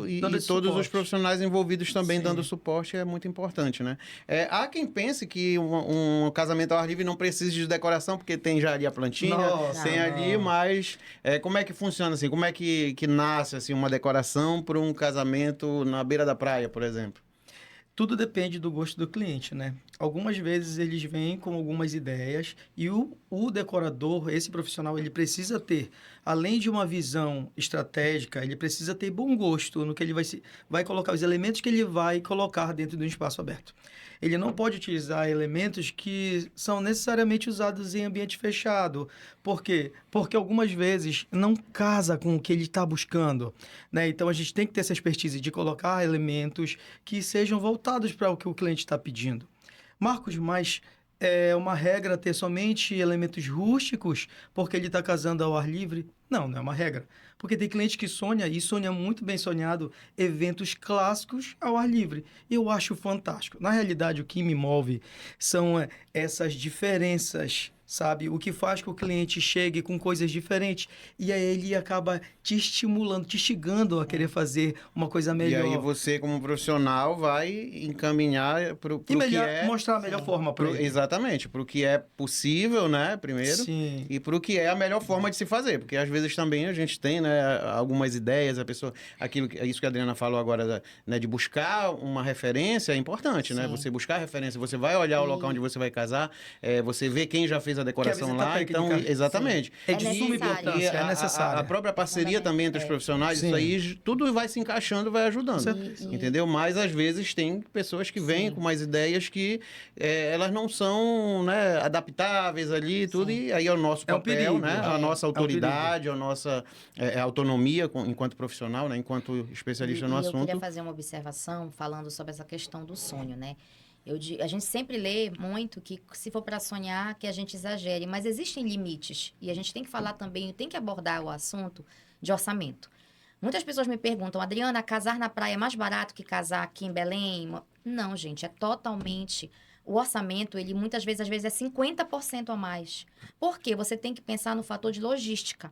Speaker 1: e
Speaker 3: dando esse
Speaker 1: todos os
Speaker 3: suporte.
Speaker 1: profissionais envolvidos também
Speaker 3: Sim.
Speaker 1: dando suporte é muito importante, né? Há quem pense que um casamento ao ar livre não precisa de decoração, porque tem já ali a plantinha,
Speaker 3: Nossa,
Speaker 1: tem ali,
Speaker 3: não.
Speaker 1: mas como é que funciona assim? Como é que nasce assim, uma decoração para um casamento na beira da praia, por exemplo?
Speaker 3: Tudo depende do gosto do cliente, né? Algumas vezes eles vêm com algumas ideias e o decorador, esse profissional, ele precisa ter, além de uma visão estratégica, ele precisa ter bom gosto no que ele vai colocar, os elementos que ele vai colocar dentro de um espaço aberto. Ele não pode utilizar elementos que são necessariamente usados em ambiente fechado. Por quê? Porque algumas vezes não casa com o que ele está buscando, né? Então, a gente tem que ter essa expertise de colocar elementos que sejam voltados para o que o cliente está pedindo. Marcos, mas é uma regra ter somente elementos rústicos porque ele está casando ao ar livre? Não, não é uma regra. Porque tem cliente que sonha, e sonha muito bem sonhado, eventos clássicos ao ar livre. E eu acho fantástico. Na realidade, o que me move são essas diferenças, sabe? O que faz que o cliente chegue com coisas diferentes. E aí ele acaba te estimulando, te instigando a querer fazer uma coisa melhor.
Speaker 1: E aí você, como profissional, vai encaminhar para o
Speaker 3: E
Speaker 1: que
Speaker 3: melhor,
Speaker 1: é...
Speaker 3: mostrar a melhor forma para ele.
Speaker 1: Exatamente, para o que é possível, né, primeiro,
Speaker 3: Sim.
Speaker 1: e para o que é a melhor forma de se fazer, porque às vezes também a gente tem, né, algumas ideias, a pessoa, isso que a Adriana falou agora, né, de buscar uma referência é importante, né,
Speaker 2: Sim.
Speaker 1: você buscar referência, você vai olhar o local onde você vai casar, você vê quem já fez fez a decoração
Speaker 3: visita
Speaker 1: lá, então,
Speaker 3: técnica.
Speaker 1: exatamente.
Speaker 3: É de suma
Speaker 2: necessário.
Speaker 3: importância, é
Speaker 1: A
Speaker 3: necessário.
Speaker 1: própria parceria também entre os profissionais,
Speaker 3: Sim.
Speaker 1: isso aí tudo vai se encaixando, vai ajudando. Entendeu? Mas às vezes tem pessoas que vêm com umas ideias que elas não são, né, adaptáveis ali e tudo, e aí é o nosso
Speaker 3: É um
Speaker 1: papel,
Speaker 3: perigo.
Speaker 1: né? A nossa
Speaker 3: É um
Speaker 1: autoridade, a nossa autonomia enquanto profissional, né? Enquanto especialista no
Speaker 2: Eu
Speaker 1: assunto.
Speaker 2: queria fazer uma observação falando sobre essa questão do sonho, né? A gente sempre lê muito que se for para sonhar, que a gente exagere, mas existem limites. E a gente tem que falar também, tem que abordar o assunto de orçamento. Muitas pessoas me perguntam, Adriana, casar na praia é mais barato que casar aqui em Belém? Não, gente, é totalmente... O orçamento, ele muitas vezes, às vezes, é 50% a mais. Por quê? Você tem que pensar no fator de logística.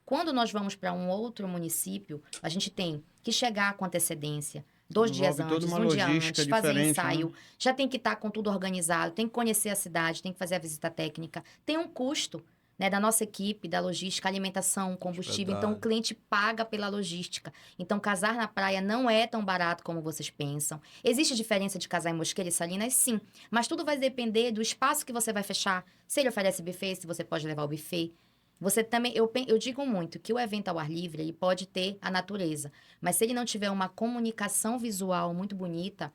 Speaker 2: Quando nós vamos para um outro município, a gente tem que chegar com antecedência, 2 dias
Speaker 1: Envolve toda
Speaker 2: antes,
Speaker 1: uma
Speaker 2: um dia
Speaker 1: logística
Speaker 2: antes, fazer
Speaker 1: diferente,
Speaker 2: ensaio.
Speaker 1: né?
Speaker 2: Já tem que estar com tudo organizado, tem que conhecer a cidade, tem que fazer a visita técnica. Tem um custo, né, da nossa equipe, da logística, alimentação, combustível. Então, o
Speaker 4: Hospedagem.
Speaker 2: cliente paga pela logística. Então, casar na praia não é tão barato como vocês pensam. Existe diferença de casar em Mosqueira e Salinas? Sim. Mas tudo vai depender do espaço que você vai fechar. Se ele oferece buffet, se você pode levar o buffet. Você também, eu digo muito que o evento ao ar livre, ele pode ter a natureza, mas se ele não tiver uma comunicação visual muito bonita,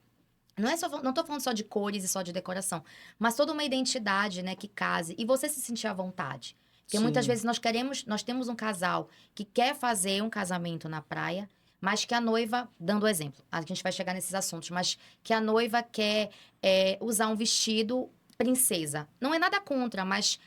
Speaker 2: não estou falando só de cores e só de decoração, mas toda uma identidade, né, que case e você se sentir à vontade. Porque
Speaker 3: Sim.
Speaker 2: muitas vezes nós temos um casal que quer fazer um casamento na praia, mas que a noiva, dando exemplo, a gente vai chegar nesses assuntos, mas que a noiva quer usar um vestido princesa. Não é nada contra, mas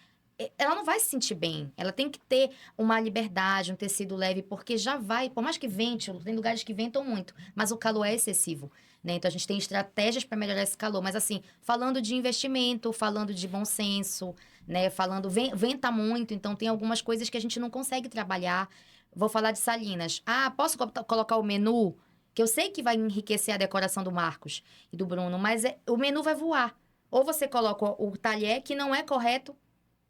Speaker 2: ela não vai se sentir bem. Ela tem que ter uma liberdade, um tecido leve, porque já vai, por mais que vente, tem lugares que ventam muito, mas o calor é excessivo, né? Então a gente tem estratégias para melhorar esse calor, mas assim, falando de investimento, falando de bom senso, né? Venta muito, então tem algumas coisas que a gente não consegue trabalhar. Vou falar de Salinas. Ah, posso colocar o menu? Que eu sei que vai enriquecer a decoração do Marcos e do Bruno, mas o menu vai voar. Ou você coloca o talher, que não é correto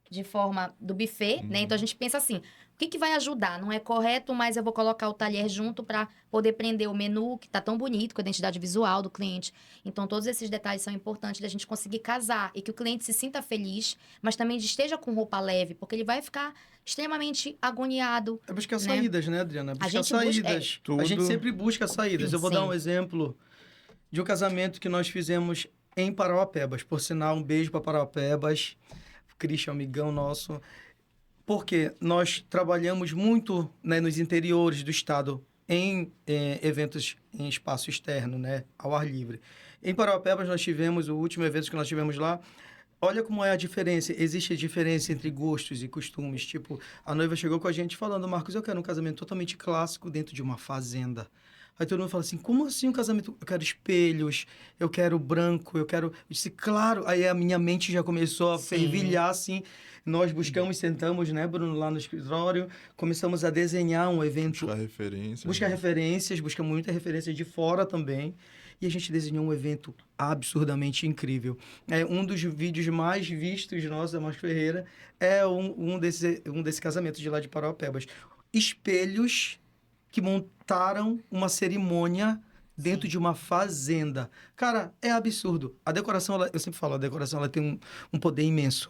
Speaker 2: de forma do buffet, né? Então a gente pensa assim, o que vai ajudar? Não é correto, mas eu vou colocar o talher junto para poder prender o menu, que tá tão bonito, com a identidade visual do cliente. Então todos esses detalhes são importantes da gente conseguir casar e que o cliente se sinta feliz, mas também esteja com roupa leve, porque ele vai ficar extremamente agoniado.
Speaker 3: É buscar
Speaker 2: né?
Speaker 3: saídas, né, Adriana? É buscar
Speaker 2: gente busca-
Speaker 3: saídas.
Speaker 1: tudo.
Speaker 3: A gente sempre busca saídas. Eu vou dar
Speaker 2: Sim.
Speaker 3: um exemplo de um casamento que nós fizemos em Parauapebas. Por sinal, um beijo para Parauapebas. Christian, amigão nosso. Porque nós trabalhamos muito, né, nos interiores do estado em eventos em espaço externo, né, ao ar livre. Em Parauapebas nós tivemos, o último evento que nós tivemos lá, olha como é a diferença. Existe a diferença entre gostos e costumes. Tipo, a noiva chegou com a gente falando, Marcos, eu quero um casamento totalmente clássico dentro de uma fazenda. Aí todo mundo fala assim, como assim um casamento? Eu quero espelhos, eu quero branco, eu quero... Eu disse, claro. Aí a minha mente já começou a fervilhar, assim. Nós buscamos, sentamos, né, Bruno, lá no escritório, começamos a desenhar um evento...
Speaker 4: Buscar referências.
Speaker 3: Buscar referências, busca muita referência de fora também. E a gente desenhou um evento absurdamente incrível. Um dos vídeos mais vistos nossos, da Marcos Ferreira, é um desse casamento de lá de Parauapebas. Espelhos que montaram uma cerimônia dentro de uma fazenda. Cara, é absurdo. A decoração, eu sempre falo, a decoração ela tem um poder imenso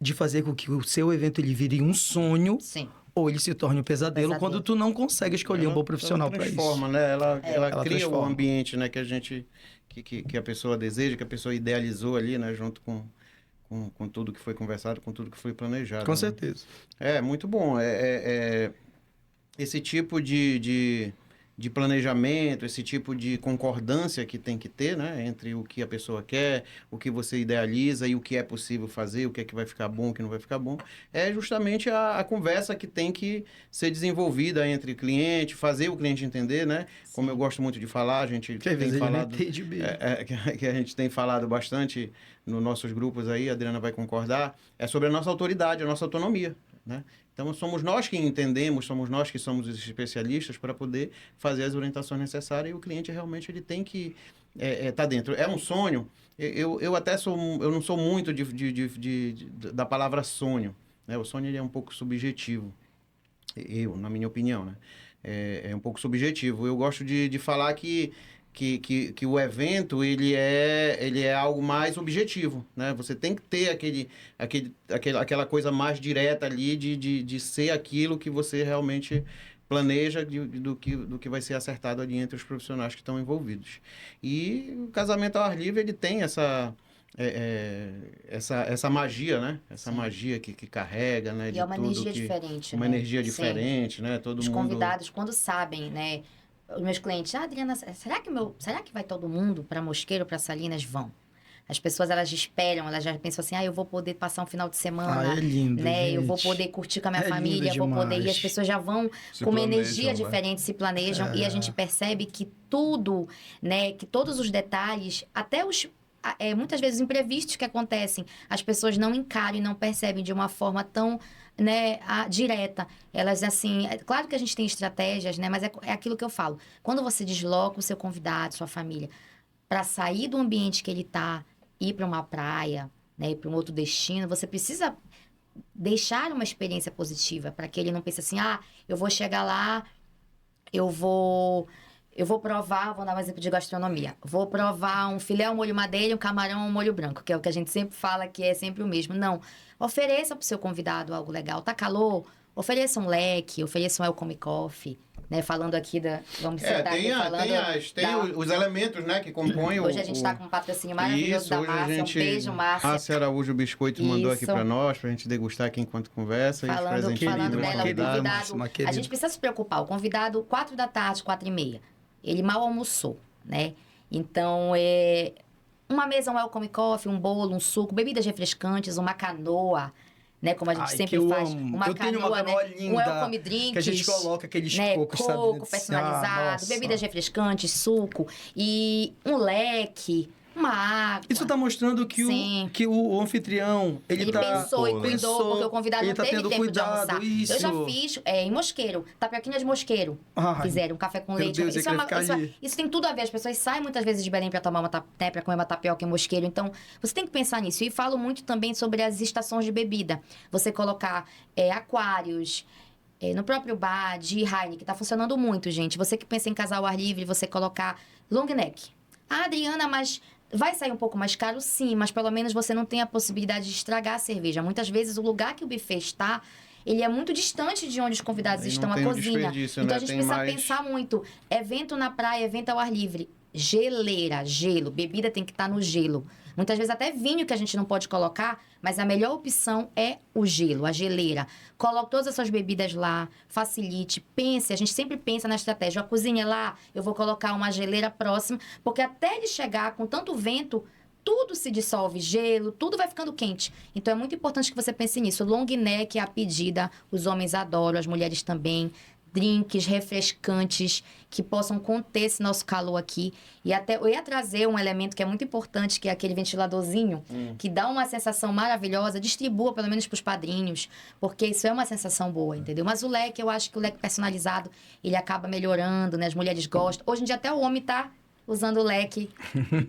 Speaker 3: de fazer com que o seu evento ele vire um sonho
Speaker 2: Sim.
Speaker 3: ou ele se torne um pesadelo quando tu não consegue escolher um bom profissional para isso.
Speaker 1: Transforma, né? Ela cria
Speaker 3: transforma.
Speaker 1: o ambiente, né, que a gente que a pessoa deseja, que a pessoa idealizou ali, né, junto com tudo que foi conversado, com tudo que foi planejado.
Speaker 3: Com
Speaker 1: né?
Speaker 3: certeza.
Speaker 1: É, muito bom. Esse tipo de planejamento, esse tipo de concordância que tem que ter, né, entre o que a pessoa quer, o que você idealiza e o que é possível fazer, o que é que vai ficar bom, o que não vai ficar bom, é justamente a conversa que tem que ser desenvolvida entre cliente, fazer o cliente entender, né? Como eu gosto muito de falar, a gente
Speaker 3: Que às vezes
Speaker 1: tem
Speaker 3: ele não
Speaker 1: falado...
Speaker 3: entende bem.
Speaker 1: que a gente tem falado bastante nos nossos grupos aí, a Adriana vai concordar, é sobre a nossa autoridade, a nossa autonomia, né? Então, somos nós que entendemos, somos nós que somos os especialistas para poder fazer as orientações necessárias e o cliente realmente ele tem que estar dentro. É um sonho, eu até eu não sou muito da palavra sonho, né? O sonho ele é um pouco subjetivo, na minha opinião, né? É um pouco subjetivo. Eu gosto de falar que que o evento ele é algo mais objetivo, né? Você tem que ter aquela coisa mais direta ali de ser aquilo que você realmente planeja do que vai ser acertado ali entre os profissionais que estão envolvidos. E o casamento ao ar livre, ele tem essa magia, né? Essa magia que carrega, né?
Speaker 2: E é uma energia diferente,
Speaker 1: uma
Speaker 2: né?
Speaker 1: energia diferente, né? Todo
Speaker 2: Os
Speaker 1: mundo...
Speaker 2: convidados, quando sabem, né? Os meus clientes, Adriana, será que vai todo mundo para Mosqueiro, para Salinas? Vão. As pessoas, elas esperam, elas já pensam assim, eu vou poder passar um final de semana,
Speaker 3: é lindo,
Speaker 2: né?
Speaker 3: gente.
Speaker 2: Eu vou poder curtir com a minha
Speaker 3: É
Speaker 2: família,
Speaker 3: lindo
Speaker 2: vou poder ir.
Speaker 3: demais.
Speaker 2: As pessoas já vão
Speaker 4: Se
Speaker 2: com uma
Speaker 4: planejam,
Speaker 2: energia
Speaker 4: né?
Speaker 2: diferente, se planejam. E a gente percebe que tudo, né? Que todos os detalhes, até muitas vezes imprevistos que acontecem, as pessoas não encaram e não percebem de uma forma tão, né, direta. Elas, assim, claro que a gente tem estratégias, né, mas é aquilo que eu falo. Quando você desloca o seu convidado, sua família, para sair do ambiente que ele está, ir para uma praia, né, ir para um outro destino, você precisa deixar uma experiência positiva para que ele não pense assim, eu vou chegar lá, eu vou provar, vou dar um exemplo de gastronomia. Vou provar um filé ao molho madeira e um camarão ao molho branco, que é o que a gente sempre fala que é sempre o mesmo. Não. Ofereça para o seu convidado algo legal. Tá calor? Ofereça um leque, ofereça um welcome coffee. Né? Falando aqui vamos sentar aqui falando...
Speaker 1: os elementos, né, que compõem
Speaker 2: Hoje a gente está com um patrocínio maravilhoso da Márcia. Um beijo, Márcia.
Speaker 1: Márcia Araújo Biscoito mandou aqui
Speaker 2: Isso.
Speaker 1: para nós, para a gente degustar aqui enquanto conversa.
Speaker 2: Falando dela, o convidado...
Speaker 3: querida.
Speaker 2: A gente precisa se preocupar. O convidado, 4 da tarde, 4h30. Ele mal almoçou, né? Então, uma mesa, um welcome coffee, um bolo, um suco, bebidas refrescantes, uma canoa, né? Como a gente sempre faz.
Speaker 3: Eu tenho uma canoa
Speaker 2: né?
Speaker 3: linda,
Speaker 2: Um welcome drink.
Speaker 3: que a gente coloca aqueles
Speaker 2: né?
Speaker 3: cocos, sabe?
Speaker 2: Coco personalizado, bebidas refrescantes, suco e um leque, uma água.
Speaker 3: Isso tá mostrando que o anfitrião, ele
Speaker 2: pensou e cuidou, porque o convidado não
Speaker 3: tá
Speaker 2: teve
Speaker 3: tendo
Speaker 2: tempo de
Speaker 3: cuidado,
Speaker 2: almoçar.
Speaker 3: isso.
Speaker 2: Eu já fiz em Mosqueiro, tapioquinha de Mosqueiro. Fizeram um café com
Speaker 3: meu
Speaker 2: leite.
Speaker 3: Deus,
Speaker 2: Isso tem tudo a ver. As pessoas saem muitas vezes de Belém para tomar para comer uma tapioca em Mosqueiro. Então, você tem que pensar nisso. E falo muito também sobre as estações de bebida. Você colocar aquários... no próprio bar de Heineken, que tá funcionando muito, gente. Você que pensa em casar ao ar livre, você colocar long neck. Adriana, mas vai sair um pouco mais caro? Sim, mas pelo menos você não tem a possibilidade de estragar a cerveja. Muitas vezes o lugar que o buffet está, ele é muito distante de onde os convidados estão, a cozinha. Então
Speaker 1: né?
Speaker 2: a gente precisa pensar muito. Evento na praia, evento ao ar livre. Geleira, gelo. Bebida tem que estar no gelo. Muitas vezes até vinho que a gente não pode colocar, mas a melhor opção é o gelo, a geleira. Coloque todas essas bebidas lá, facilite, pense. A gente sempre pensa na estratégia. A cozinha lá, eu vou colocar uma geleira próxima, porque até ele chegar com tanto vento, tudo se dissolve, gelo, tudo vai ficando quente. Então é muito importante que você pense nisso. Long neck é a pedida, os homens adoram, as mulheres também. Drinks refrescantes que possam conter esse nosso calor aqui. E até eu ia trazer um elemento que é muito importante, que é aquele ventiladorzinho, que dá uma sensação maravilhosa. Distribua pelo menos para os padrinhos, porque isso é uma sensação boa, entendeu? Mas o leque, eu acho que o leque personalizado, ele acaba melhorando, né? As mulheres gostam. Hoje em dia até o homem tá usando o leque.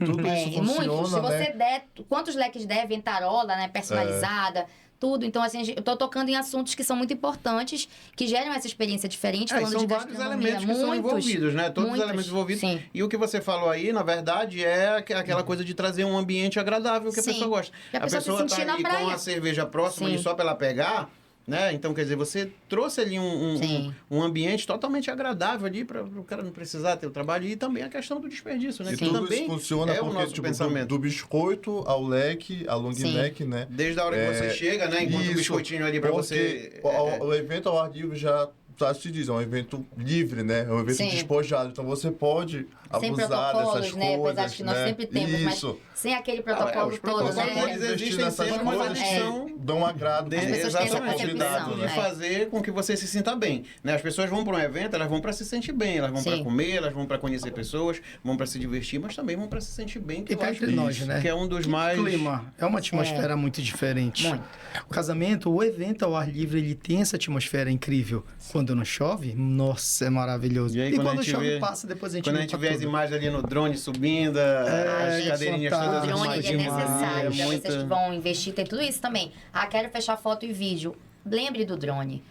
Speaker 4: Tudo isso funciona,
Speaker 2: muito. Se você
Speaker 4: né?
Speaker 2: der, quantos leques der, ventarola, né? Personalizada. Tudo. Então, assim, eu tô tocando em assuntos que são muito importantes, que geram essa experiência diferente, falando
Speaker 1: são
Speaker 2: de
Speaker 1: vários
Speaker 2: gastronomia.
Speaker 1: elementos que são envolvidos, né? Todos os elementos envolvidos.
Speaker 2: Sim.
Speaker 1: E o que você falou aí, na verdade, é aquela coisa de trazer um ambiente agradável que a pessoa gosta.
Speaker 2: E a pessoa se sentir na
Speaker 1: tá ali
Speaker 2: praia.
Speaker 1: com a cerveja próxima ali só pra ela pegar, né? Então, quer dizer, você trouxe ali um ambiente totalmente agradável ali para o cara não precisar ter o trabalho. E também a questão do desperdício, né?
Speaker 4: E
Speaker 1: Que
Speaker 4: tudo
Speaker 1: também
Speaker 4: isso funciona
Speaker 1: é o
Speaker 4: porque,
Speaker 1: nosso
Speaker 4: tipo,
Speaker 1: pensamento.
Speaker 4: do biscoito ao leque, a long neck, né?
Speaker 1: Desde a hora que você chega, né? Enquanto o biscoitinho ali para você...
Speaker 4: O evento ao ar livre já se diz, é um evento livre, né? É um evento despojado. Então você pode
Speaker 2: sem
Speaker 4: abusar dessas
Speaker 2: né?
Speaker 4: coisas,
Speaker 2: Apesar de que nós
Speaker 4: né?
Speaker 2: sempre temos,
Speaker 4: Isso.
Speaker 2: mas sem aquele protocolo
Speaker 1: os
Speaker 2: todo,
Speaker 1: protocolos
Speaker 2: né?
Speaker 1: existem sempre, mas eles são...
Speaker 4: dão um agrado
Speaker 2: As pessoas têm essa
Speaker 1: Exatamente,
Speaker 2: percepção,
Speaker 1: de
Speaker 2: né?
Speaker 1: fazer com que você se sinta bem. Né? As pessoas vão para um evento, elas vão para se sentir bem, elas vão para comer, elas vão para conhecer pessoas, vão para se divertir, mas também vão para se sentir bem, que
Speaker 3: E
Speaker 1: eu
Speaker 3: cá
Speaker 1: acho
Speaker 3: entre nós, né?
Speaker 1: que é um dos mais...
Speaker 3: Clima. É uma atmosfera muito diferente.
Speaker 2: Muito.
Speaker 3: O casamento, o evento ao ar livre, ele tem essa atmosfera incrível. Quando não chove, nossa, é maravilhoso.
Speaker 1: E aí,
Speaker 3: E
Speaker 1: quando a
Speaker 3: quando
Speaker 1: gente
Speaker 3: chove,
Speaker 1: vê-
Speaker 3: passa, depois a gente
Speaker 1: Quando a
Speaker 3: limpa
Speaker 1: gente vê as
Speaker 3: tudo.
Speaker 1: imagens ali no drone subindo, as
Speaker 3: é
Speaker 1: cadeirinhas todas
Speaker 3: fantástico.
Speaker 2: O drone ele é
Speaker 3: demais,
Speaker 2: necessário
Speaker 3: é
Speaker 2: para
Speaker 1: muito-
Speaker 2: vocês que vão investir, tem tudo isso também. Quero fechar foto e vídeo. Lembre do drone.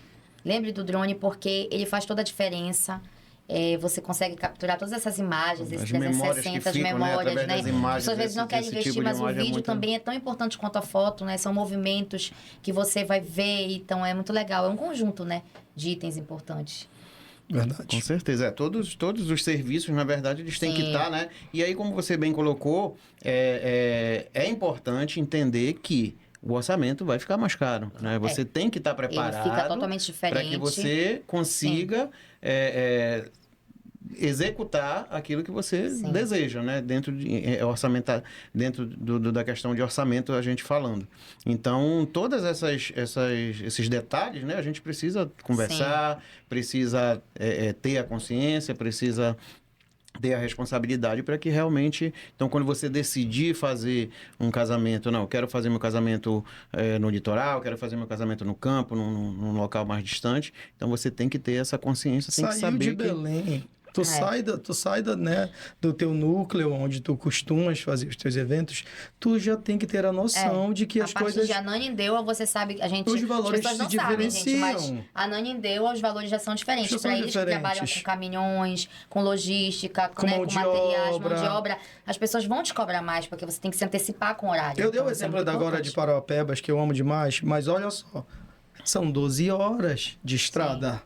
Speaker 2: Lembre do drone porque ele faz toda a diferença. você consegue capturar todas essas imagens, esses
Speaker 1: As memórias que
Speaker 2: 360, as
Speaker 1: ficam,
Speaker 2: memórias,
Speaker 1: através
Speaker 2: né?
Speaker 1: das imagens,
Speaker 2: As pessoas às vezes não querem
Speaker 1: esse
Speaker 2: investir,
Speaker 1: tipo de
Speaker 2: mas o
Speaker 1: imagem é
Speaker 2: vídeo
Speaker 1: muito-
Speaker 2: também é tão importante quanto a foto, né? São movimentos que você vai ver, então é muito legal. É um conjunto, né, de itens importantes.
Speaker 3: Verdade.
Speaker 1: Com certeza. Todos os serviços, na verdade, eles têm que
Speaker 2: Sim.
Speaker 1: estar, né? E aí, como você bem colocou, é importante entender que o orçamento vai ficar mais caro, né? Você tem que estar
Speaker 2: Ele fica
Speaker 1: preparado
Speaker 2: totalmente
Speaker 1: para
Speaker 2: diferente.
Speaker 1: que você consiga executar aquilo que você
Speaker 2: Sim.
Speaker 1: deseja, né? Dentro de orçamentar, dentro da questão de orçamento, a gente falando. Então, todas esses detalhes, né? A gente precisa conversar, precisa ter a consciência, precisa ter a responsabilidade para que realmente... Então, quando você decidir fazer um casamento, não, eu quero fazer meu casamento no litoral, quero fazer meu casamento no campo, num local mais distante, então você tem que ter essa consciência, tem que
Speaker 3: Saiu
Speaker 1: saber
Speaker 3: de
Speaker 1: que...
Speaker 3: Belém. Tu sai né, do teu núcleo, onde tu costumas fazer os teus eventos, tu já tem que ter a noção de que
Speaker 2: a
Speaker 3: as
Speaker 2: partir
Speaker 3: coisas...
Speaker 2: de Ananindeua, você sabe,
Speaker 3: Os valores
Speaker 2: as pessoas não
Speaker 3: se
Speaker 2: sabem, gente, mas
Speaker 3: diferenciam.
Speaker 2: Ananindeua, os valores já são diferentes.
Speaker 3: Já são
Speaker 2: Para eles que trabalham
Speaker 3: diferentes.
Speaker 2: com caminhões, com logística,
Speaker 3: Com
Speaker 2: né,
Speaker 3: mão
Speaker 2: com
Speaker 3: de
Speaker 2: materiais,
Speaker 3: obra.
Speaker 2: mão de obra, as pessoas vão te cobrar mais, porque você tem que se antecipar com o horário.
Speaker 3: Eu dei o
Speaker 2: Então, isso é
Speaker 3: exemplo
Speaker 2: muito
Speaker 3: da agora de
Speaker 2: importante.
Speaker 3: Parauapebas, que eu amo demais, mas olha só, são 12 horas de estrada.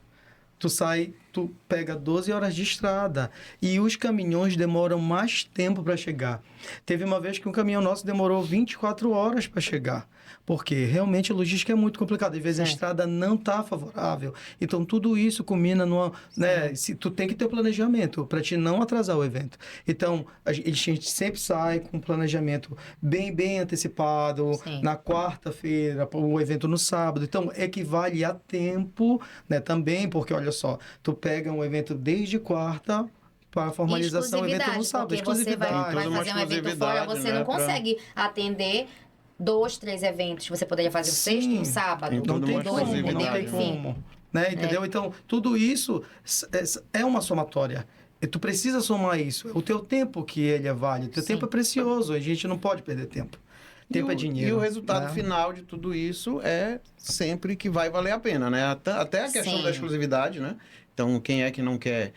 Speaker 3: Tu pega 12 horas de estrada e os caminhões demoram mais tempo para chegar. Teve uma vez que um caminhão nosso demorou 24 horas para chegar, porque realmente a logística é muito complicada. Às vezes a estrada não está favorável. Então tudo isso culmina numa, né, tu tem que ter planejamento para te não atrasar o evento. Então a gente sempre sai com um planejamento bem antecipado.
Speaker 2: Sim.
Speaker 3: Na quarta-feira, o evento no sábado. Então equivale a tempo, né, também, porque olha só, tu pega um evento desde quarta para a formalização, o evento no sábado.
Speaker 2: Porque você vai
Speaker 1: Tem toda uma
Speaker 2: fazer um evento fora,
Speaker 1: exclusividade,
Speaker 2: você
Speaker 1: né,
Speaker 2: não
Speaker 1: pra-
Speaker 2: consegue atender 2, 3 eventos. Você poderia fazer o sexto e um sábado.
Speaker 1: Tem
Speaker 3: Não
Speaker 1: toda
Speaker 3: tem
Speaker 1: uma
Speaker 3: como,
Speaker 2: dois,
Speaker 3: não
Speaker 2: entendeu?
Speaker 3: tem
Speaker 1: exclusividade,
Speaker 2: Enfim.
Speaker 3: como. Né? Entendeu? Então, tudo isso é uma somatória. E tu precisa somar isso. O teu tempo que ele é válido. O teu
Speaker 2: Sim.
Speaker 3: tempo é precioso. A gente não pode perder tempo. Tempo é dinheiro.
Speaker 1: E o resultado
Speaker 3: né?
Speaker 1: final de tudo isso é sempre que vai valer a pena, né? Até a questão
Speaker 2: Sim.
Speaker 1: da exclusividade, né? Então, quem é que não quer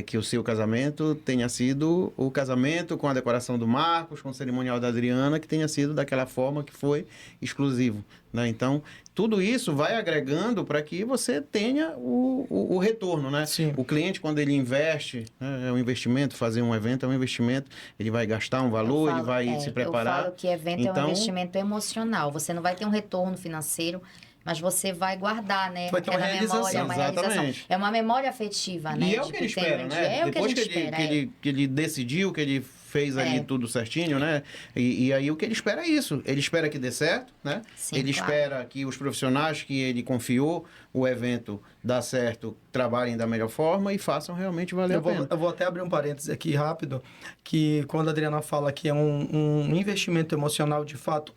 Speaker 1: que o seu casamento tenha sido o casamento com a decoração do Marcos, com o cerimonial da Adriana, que tenha sido daquela forma que foi exclusivo, né? Então, tudo isso vai agregando para que você tenha o retorno, né?
Speaker 3: Sim.
Speaker 1: O cliente, quando ele investe, né, é um investimento, fazer um evento é um investimento, ele vai gastar um valor, ele vai se preparar.
Speaker 2: Eu falo que evento é
Speaker 1: Então-
Speaker 2: um investimento emocional. Você não vai ter um retorno financeiro, mas você vai guardar, né?
Speaker 3: Vai ter uma
Speaker 2: Aquela
Speaker 3: realização.
Speaker 2: memória, uma realização.
Speaker 1: Exatamente.
Speaker 2: É uma memória afetiva, né?
Speaker 1: E é o
Speaker 2: de
Speaker 1: que ele
Speaker 2: tem
Speaker 1: espera,
Speaker 2: no dia.
Speaker 1: né?
Speaker 2: É o que a
Speaker 1: Depois
Speaker 2: gente espera.
Speaker 1: que ele decidiu, que ele fez ali
Speaker 2: É.
Speaker 1: tudo certinho, né? E aí o que ele espera é isso. Ele espera que dê certo, né?
Speaker 2: Sim,
Speaker 1: ele
Speaker 2: claro.
Speaker 1: espera que os profissionais que ele confiou o evento dá certo, trabalhem da melhor forma e façam realmente valer a pena.
Speaker 3: Eu vou até abrir um parênteses aqui rápido, que quando a Adriana fala que é um investimento emocional, de fato,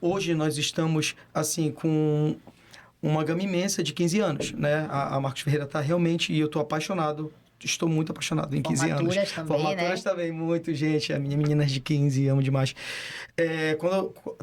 Speaker 3: hoje nós estamos, assim, com uma gama imensa de 15 anos, né? A Marcos Ferreira está realmente, e eu estou apaixonado, estou muito apaixonado em 15 anos.
Speaker 2: Formaturas também,
Speaker 3: Formaturas
Speaker 2: né?
Speaker 3: também, muito, gente. A minha meninas de 15, amo demais.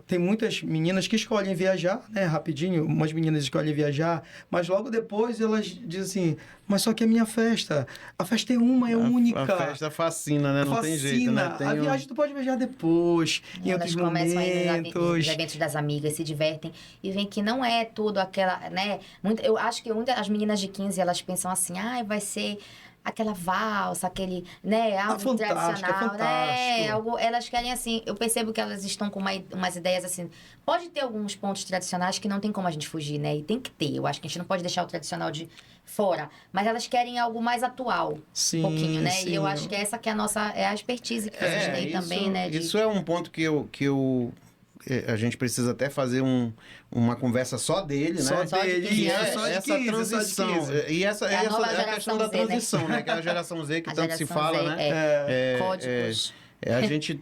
Speaker 3: Tem muitas meninas que escolhem viajar, né? Rapidinho, umas meninas escolhem viajar, mas logo depois elas dizem assim, mas só que a minha festa, a festa é única.
Speaker 1: A festa fascina, né? Não tem jeito, né?
Speaker 3: A viagem tu pode viajar depois, em
Speaker 2: Elas
Speaker 3: outros
Speaker 2: começam a ir nos
Speaker 3: momentos.
Speaker 2: eventos das amigas, se divertem e veem que não é tudo aquela, né? Eu acho que as meninas de 15, elas pensam assim, vai ser aquela valsa, aquele, né, algo
Speaker 3: fantástico,
Speaker 2: tradicional, né?
Speaker 3: fantástico.
Speaker 2: Elas querem assim, eu percebo que elas estão com umas ideias assim, pode ter alguns pontos tradicionais que não tem como a gente fugir, né? E tem que ter, eu acho que a gente não pode deixar o tradicional de fora, mas elas querem algo mais atual,
Speaker 3: Sim,
Speaker 2: um pouquinho, né?
Speaker 3: sim.
Speaker 2: E eu acho que essa que é a expertise que vocês têm também, né?
Speaker 1: Isso é um ponto que a gente precisa até fazer uma conversa só dele,
Speaker 3: Só
Speaker 1: né?
Speaker 3: dele,
Speaker 1: Que
Speaker 3: isso,
Speaker 1: é
Speaker 3: só de
Speaker 1: essa
Speaker 3: 15,
Speaker 1: transição.
Speaker 3: só de 15.
Speaker 1: E essa
Speaker 2: É a nova
Speaker 1: é a questão
Speaker 2: geração
Speaker 1: da
Speaker 2: Z, né?
Speaker 1: transição, né? Que é a geração Z que
Speaker 2: A
Speaker 1: tanto se
Speaker 2: geração
Speaker 1: fala,
Speaker 2: Z,
Speaker 1: né?
Speaker 2: códigos.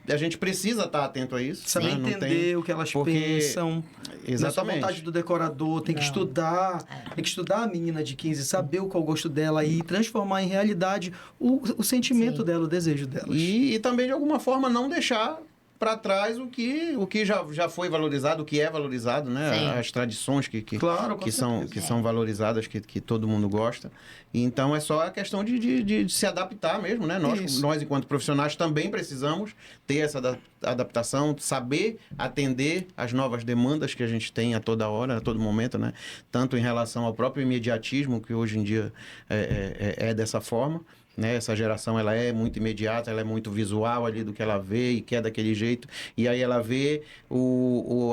Speaker 1: A gente precisa estar atento a isso.
Speaker 3: Saber
Speaker 1: né? Não
Speaker 3: entender o que elas
Speaker 1: porque-
Speaker 3: pensam. Nessa vontade
Speaker 1: Exatamente.
Speaker 3: do decorador, tem que
Speaker 2: Não.
Speaker 3: estudar. Tem que estudar a menina de 15, saber qual é o gosto dela e transformar em realidade o sentimento
Speaker 2: Sim.
Speaker 3: dela, o desejo delas.
Speaker 1: E também, de alguma forma, não deixar para trás o que já foi valorizado, o que é valorizado, né?
Speaker 2: Sim.
Speaker 1: As tradições que
Speaker 3: Claro, com
Speaker 1: são,
Speaker 3: certeza.
Speaker 1: que são valorizadas, que todo mundo gosta. Então, é só a questão de se adaptar mesmo, né?
Speaker 3: Isso.
Speaker 1: Nós, enquanto profissionais, também precisamos ter essa adaptação, saber atender às novas demandas que a gente tem a toda hora, a todo momento, né? Tanto em relação ao próprio imediatismo, que hoje em dia é dessa forma, né? Essa geração, ela é muito imediata, ela é muito visual ali do que ela vê e quer daquele jeito. E aí ela vê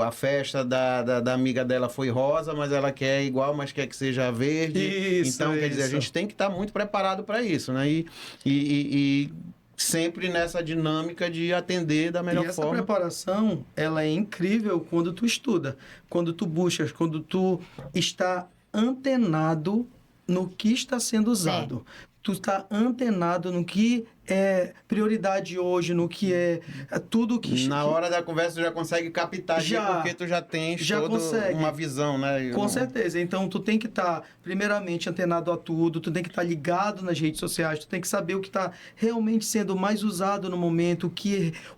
Speaker 1: a festa da amiga dela foi rosa, mas ela quer igual, mas quer que seja verde.
Speaker 3: Isso,
Speaker 1: Então, quer dizer, a
Speaker 3: isso.
Speaker 1: gente tem que estar muito preparado para isso, né? E sempre nessa dinâmica de atender da melhor
Speaker 3: E essa
Speaker 1: forma.
Speaker 3: preparação, ela é incrível quando tu estuda, quando tu buscas, quando tu está antenado no que está sendo usado. Tu está antenado no que é prioridade hoje, no que é tudo que...
Speaker 1: Na hora da conversa, tu já consegue captar ali,
Speaker 3: Já.
Speaker 1: porque tu já tens
Speaker 3: Já
Speaker 1: toda
Speaker 3: consegue.
Speaker 1: uma visão, né?
Speaker 3: Com certeza. Então, tu tem que estar, primeiramente, antenado a tudo, tu tem que estar ligado nas redes sociais, tu tem que saber o que está realmente sendo mais usado no momento,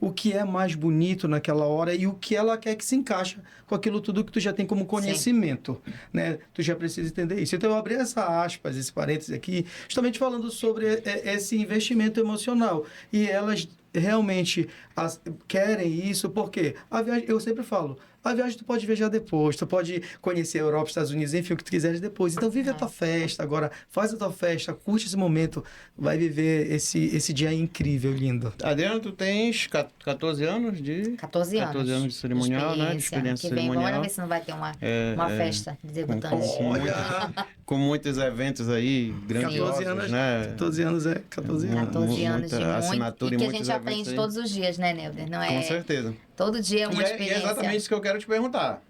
Speaker 3: o que é mais bonito naquela hora e o que ela quer que se encaixa com aquilo tudo que tu já tem como conhecimento, né? Tu já precisa entender isso. Então, eu abri essa aspas, esse parênteses aqui, justamente falando sobre esse investimento emocional. E elas realmente querem isso, porque a viagem, eu sempre falo, a viagem tu pode viajar depois, tu pode conhecer a Europa, Estados Unidos, enfim, o que tu quiseres depois. Então vive a tua festa agora, faz a tua festa, curte esse momento, vai viver esse dia incrível, lindo.
Speaker 1: Adriano, tu tens 14 anos
Speaker 2: 14 anos.
Speaker 1: 14 anos de cerimonial, né? De experiência
Speaker 2: que vem,
Speaker 1: cerimonial.
Speaker 2: Bora ver se não vai ter uma festa de debutantes.
Speaker 1: Com muitos eventos aí grandiosos,
Speaker 3: 14 anos,
Speaker 1: né?
Speaker 3: 14 anos é 14 anos.
Speaker 2: 14 anos de
Speaker 1: muita
Speaker 2: muito.
Speaker 1: assinatura
Speaker 2: E
Speaker 1: e
Speaker 2: que a
Speaker 1: muitos
Speaker 2: gente
Speaker 1: eventos
Speaker 2: aprende
Speaker 1: aí.
Speaker 2: todos os dias, né, Neuder? Não é?
Speaker 1: Com certeza.
Speaker 2: Todo dia é uma
Speaker 1: E é
Speaker 2: experiência.
Speaker 1: exatamente isso que eu quero te perguntar.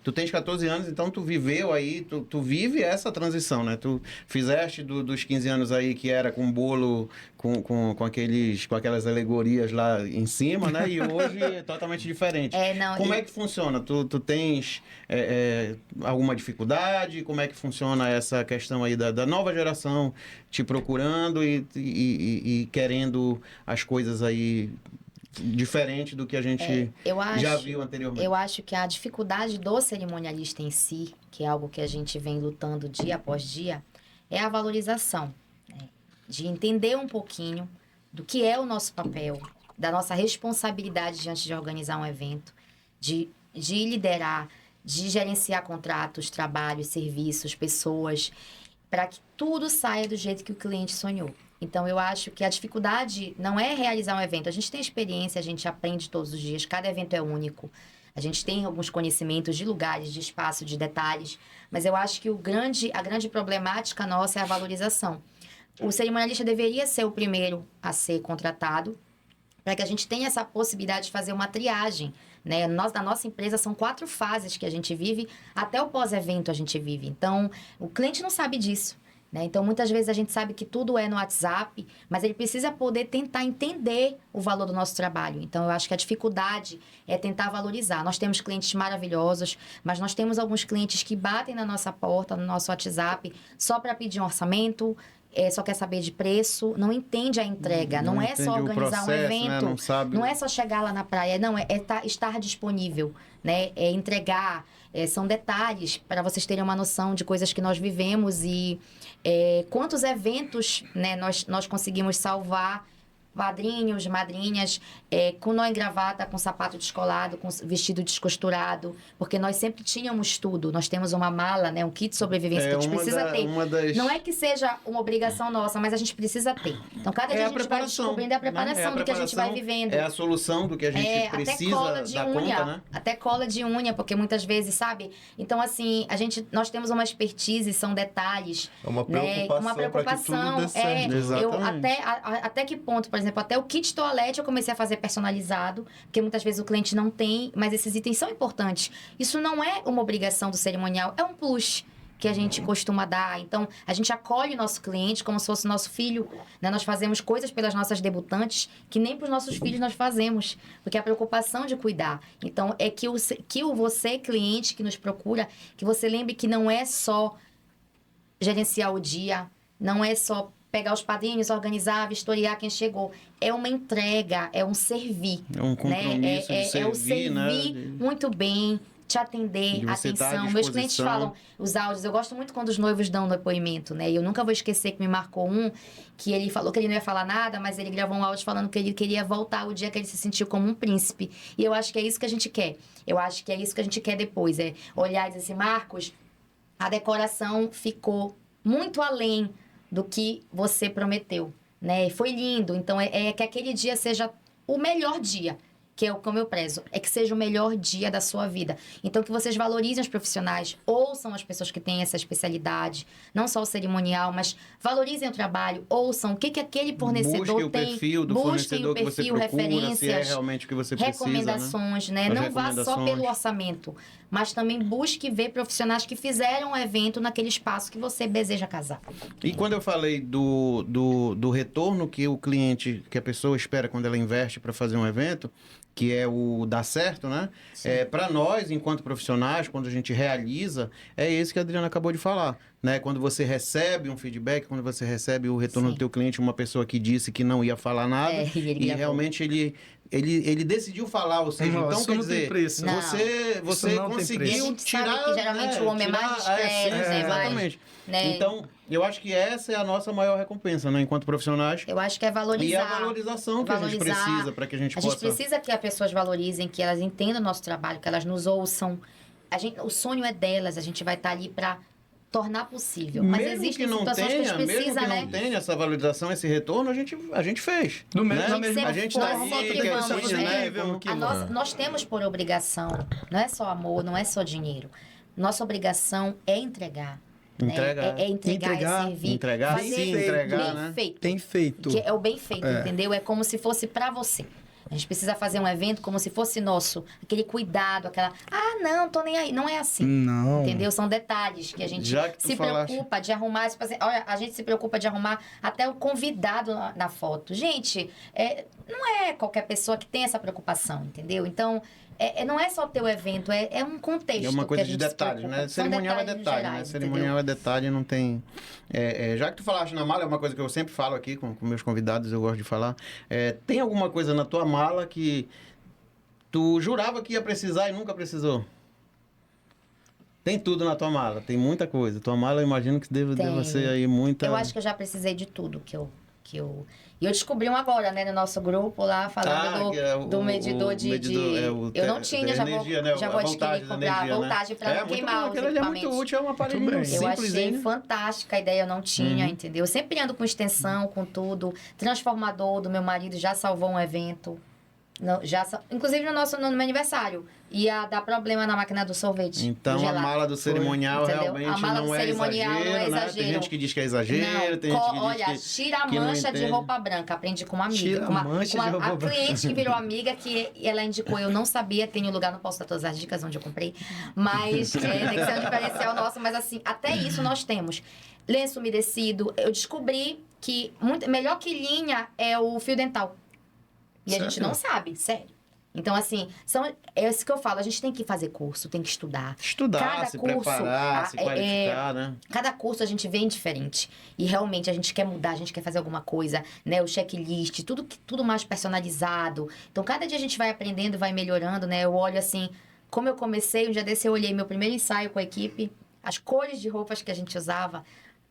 Speaker 1: Tu tens 14 anos, então tu viveu aí, tu vive essa transição, né? Tu fizeste dos 15 anos aí que era com bolo, com aquelas alegorias lá em cima, né? E hoje é totalmente diferente. Como é que funciona? Tu tens alguma dificuldade? Como é que funciona essa questão aí da nova geração te procurando e querendo as coisas aí diferente do que a gente já viu anteriormente?
Speaker 2: Eu acho que a dificuldade do cerimonialista em si, que é algo que a gente vem lutando dia após dia, é a valorização, né? De entender um pouquinho do que é o nosso papel, da nossa responsabilidade diante de organizar um evento, de liderar, de gerenciar contratos, trabalhos, serviços, pessoas, para que tudo saia do jeito que o cliente sonhou. Então, eu acho que a dificuldade não é realizar um evento. A gente tem experiência, a gente aprende todos os dias, cada evento é único. A gente tem alguns conhecimentos de lugares, de espaço, de detalhes, mas eu acho que a grande problemática nossa é a valorização. O cerimonialista deveria ser o primeiro a ser contratado, para que a gente tenha essa possibilidade de fazer uma triagem, né? Na nossa empresa são 4 fases que a gente vive, até o pós-evento a gente vive. Então, o cliente não sabe disso, né? Então, muitas vezes a gente sabe que tudo é no WhatsApp, mas ele precisa poder tentar entender o valor do nosso trabalho. Então, eu acho que a dificuldade é tentar valorizar. Nós temos clientes maravilhosos, mas nós temos alguns clientes que batem na nossa porta, no nosso WhatsApp, só para pedir um orçamento, só quer saber de preço, não entende a entrega, não é só organizar um evento,
Speaker 1: né?
Speaker 2: Não é só chegar lá na praia, não, estar disponível, né? É entregar, são detalhes para vocês terem uma noção de coisas que nós vivemos e quantos eventos, né, nós conseguimos salvar, padrinhos, madrinhas, com nó em gravata, com sapato descolado, com vestido descosturado, porque nós sempre tínhamos tudo. Nós temos uma mala, né, um kit de sobrevivência que a gente precisa ter. Não é que seja uma obrigação nossa, mas a gente precisa ter. Então, cada dia a gente vai descobrindo a preparação do que a gente vai vivendo.
Speaker 1: É a solução do que a gente precisa dar conta, né?
Speaker 2: Até cola de unha, porque muitas vezes, sabe? Então, assim, nós temos uma expertise, são detalhes.
Speaker 4: É uma preocupação,
Speaker 2: uma preocupação.
Speaker 4: Para que tudo dê certo.
Speaker 1: Exatamente.
Speaker 2: Até que ponto, por exemplo, até o kit toalete eu comecei a fazer personalizado, porque muitas vezes o cliente não tem, mas esses itens são importantes. Isso não é uma obrigação do cerimonial, é um plus que a gente costuma dar. Então, a gente acolhe o nosso cliente como se fosse nosso filho, né? Nós fazemos coisas pelas nossas debutantes que nem para os nossos filhos nós fazemos, porque é a preocupação de cuidar. Então, é que você, cliente que nos procura, que você lembre que não é só gerenciar o dia, não é só pegar os padrinhos, organizar, vistoriar quem chegou. É uma entrega, é um servir.
Speaker 1: É um compromisso
Speaker 2: né?
Speaker 1: de servir,
Speaker 2: é o servir
Speaker 1: né?
Speaker 2: muito bem, te atender,
Speaker 1: De você estar à
Speaker 2: atenção. Meus clientes
Speaker 1: disposição.
Speaker 2: falam os áudios. Eu gosto muito quando os noivos dão depoimento, né? E eu nunca vou esquecer que me marcou um que ele falou que ele não ia falar nada, mas ele gravou um áudio falando que ele queria voltar o dia que ele se sentiu como um príncipe. E eu acho que é isso que a gente quer. Eu acho que é isso que a gente quer depois. É olhar e dizer assim, Marcos, a decoração ficou muito além do que você prometeu, né? Foi lindo. Então, é que aquele dia seja o melhor dia, que é como eu prezo, é que seja o melhor dia da sua vida. Então, que vocês valorizem os profissionais, ouçam as pessoas que têm essa especialidade, não só o cerimonial, mas valorizem o trabalho, ouçam o que aquele fornecedor
Speaker 1: Busquem o
Speaker 2: tem,
Speaker 1: perfil do
Speaker 2: busquem
Speaker 1: fornecedor
Speaker 2: o
Speaker 1: que você
Speaker 2: perfil,
Speaker 1: procura, se é
Speaker 2: referências,
Speaker 1: realmente o que você precisa, né?
Speaker 2: recomendações, né?
Speaker 1: As
Speaker 2: Não vá só
Speaker 1: recomendações.
Speaker 2: pelo orçamento, mas também busque ver profissionais que fizeram um evento naquele espaço que você deseja casar.
Speaker 1: E quando eu falei do retorno que o cliente, que a pessoa espera quando ela investe para fazer um evento, que é o dar certo, né? Para nós, enquanto profissionais, quando a gente realiza, é esse que a Adriana acabou de falar, né? Quando você recebe um feedback, quando você recebe o retorno
Speaker 2: Sim.
Speaker 1: do teu cliente, uma pessoa que disse que não ia falar nada,
Speaker 2: É, e ele
Speaker 1: e
Speaker 2: gravou.
Speaker 1: realmente ele decidiu falar, ou seja,
Speaker 3: Não,
Speaker 1: então
Speaker 3: isso
Speaker 1: quer
Speaker 3: não tem
Speaker 1: dizer,
Speaker 3: preço.
Speaker 2: Não.
Speaker 1: você
Speaker 3: Isso não tem
Speaker 1: conseguiu
Speaker 3: preço.
Speaker 2: A gente
Speaker 1: tirar...
Speaker 2: sabe que geralmente o homem é mais
Speaker 1: tirar a
Speaker 2: discreto,
Speaker 1: essência,
Speaker 2: né, mais-
Speaker 1: exatamente.
Speaker 2: né?
Speaker 1: Então, eu acho que essa é a nossa maior recompensa, né? Enquanto profissionais.
Speaker 2: Eu acho que é valorizar.
Speaker 1: E a valorização que a gente
Speaker 2: valorizar.
Speaker 1: precisa para que a gente
Speaker 2: A
Speaker 1: possa...
Speaker 2: gente precisa que as pessoas valorizem, que elas entendam o nosso trabalho, que elas nos ouçam. O sonho é delas, a gente vai estar ali para tornar possível. Mas
Speaker 1: mesmo
Speaker 2: existem
Speaker 1: que não
Speaker 2: situações
Speaker 1: tenha,
Speaker 2: que a gente precisa,
Speaker 1: mesmo que
Speaker 2: né?
Speaker 1: não tenha essa valorização, esse retorno, a gente fez.
Speaker 3: Do mesmo,
Speaker 1: né?
Speaker 3: da mesma
Speaker 1: A gente
Speaker 2: forma,
Speaker 1: tá ali,
Speaker 2: sempre
Speaker 1: que
Speaker 2: vamos,
Speaker 1: assiste,
Speaker 2: né?
Speaker 1: né?
Speaker 3: Nível que
Speaker 2: Nós temos por obrigação, não é só amor, não é só dinheiro. Nossa obrigação é entregar. né?
Speaker 1: Entregar.
Speaker 2: É entregar, é servir.
Speaker 1: Entregar,
Speaker 2: fazer
Speaker 1: sim,
Speaker 2: bem
Speaker 1: entregar, né?
Speaker 2: feito.
Speaker 3: Tem feito.
Speaker 2: Que é o bem feito,
Speaker 3: É.
Speaker 2: entendeu? É como se fosse pra você. A gente precisa fazer um evento como se fosse nosso. Aquele cuidado, aquela... Ah, não, tô nem aí. Não é assim.
Speaker 3: Não.
Speaker 2: Entendeu? São detalhes que a gente
Speaker 1: Já que tu
Speaker 2: se
Speaker 1: falaste-
Speaker 2: preocupa de arrumar. Tipo assim, olha, a gente se preocupa de arrumar até o convidado na foto. Gente, não é qualquer pessoa que tem essa preocupação, entendeu? Então, não é só o teu evento, é um contexto.
Speaker 1: É uma coisa
Speaker 2: que a
Speaker 1: de
Speaker 2: gente se
Speaker 1: detalhe,
Speaker 2: preocupa.
Speaker 1: né?
Speaker 2: São
Speaker 1: Cerimonial é
Speaker 2: detalhes
Speaker 1: detalhe, né?
Speaker 2: gerais,
Speaker 1: Cerimonial é detalhe, não tem... já que tu falaste na mala, é uma coisa que eu sempre falo aqui com meus convidados, eu gosto de falar. Tem alguma coisa na tua mala que tu jurava que ia precisar e nunca precisou? Tem tudo na tua mala, tem muita coisa. Tua mala, eu imagino que deva ser aí muita...
Speaker 2: Eu acho que eu já precisei de tudo que eu... E eu descobri um agora, né, no nosso grupo lá, falando
Speaker 1: que é
Speaker 2: do medidor de... Eu não tinha, já
Speaker 1: energia, né?
Speaker 2: já vou
Speaker 1: A
Speaker 2: adquirir,
Speaker 1: voltagem da
Speaker 2: comprar
Speaker 1: energia, né?
Speaker 2: voltagem para não
Speaker 1: muito
Speaker 2: queimar
Speaker 1: bom,
Speaker 2: os
Speaker 1: aquele ali é
Speaker 2: equipamentos.
Speaker 1: muito útil, é um aparelhinho
Speaker 3: bem.
Speaker 2: Eu achei
Speaker 1: simplesinho.
Speaker 2: fantástica a ideia, eu não tinha,
Speaker 1: Uhum.
Speaker 2: entendeu? Eu sempre ando com extensão, com tudo. Transformador do meu marido já salvou um evento. Inclusive no meu aniversário. Ia dar problema na máquina do sorvete.
Speaker 1: Então,
Speaker 2: do
Speaker 1: a
Speaker 2: gelado.
Speaker 1: mala do cerimonial
Speaker 2: Entendeu?
Speaker 1: realmente
Speaker 2: A mala
Speaker 1: não
Speaker 2: do
Speaker 1: é
Speaker 2: cerimonial
Speaker 1: exagero,
Speaker 2: não é
Speaker 1: né?
Speaker 2: exagero.
Speaker 1: Tem gente que diz que é exagero,
Speaker 2: Não,
Speaker 1: tem gente que
Speaker 2: olha,
Speaker 1: diz
Speaker 2: tira a
Speaker 1: que não
Speaker 2: mancha de
Speaker 1: entende.
Speaker 2: roupa branca. Aprendi com uma amiga.
Speaker 3: Tira
Speaker 2: com uma,
Speaker 3: a mancha
Speaker 2: com
Speaker 3: de
Speaker 2: a,
Speaker 3: roupa
Speaker 2: a
Speaker 3: branca.
Speaker 2: cliente que virou amiga, que ela indicou, eu não sabia, tem um lugar, não posso dar todas as dicas onde eu comprei. Mas tem que ser um diferencial nosso. Mas assim, até isso nós temos. Lenço umedecido. Eu descobri que melhor que linha é o fio dental. E a gente
Speaker 3: Sério?
Speaker 2: não sabe, sério. Então, assim, é isso que eu falo. A gente tem que fazer curso, tem que estudar.
Speaker 1: Estudar,
Speaker 2: Cada
Speaker 1: se
Speaker 2: curso,
Speaker 1: preparar, se qualificar, né?
Speaker 2: Cada curso a gente vem diferente. E realmente a gente quer mudar, a gente quer fazer alguma coisa, né? O checklist, tudo mais personalizado. Então, cada dia a gente vai aprendendo, vai melhorando, né? Eu olho assim, como eu comecei, um dia desse eu olhei meu primeiro ensaio com a equipe, as cores de roupas que a gente usava,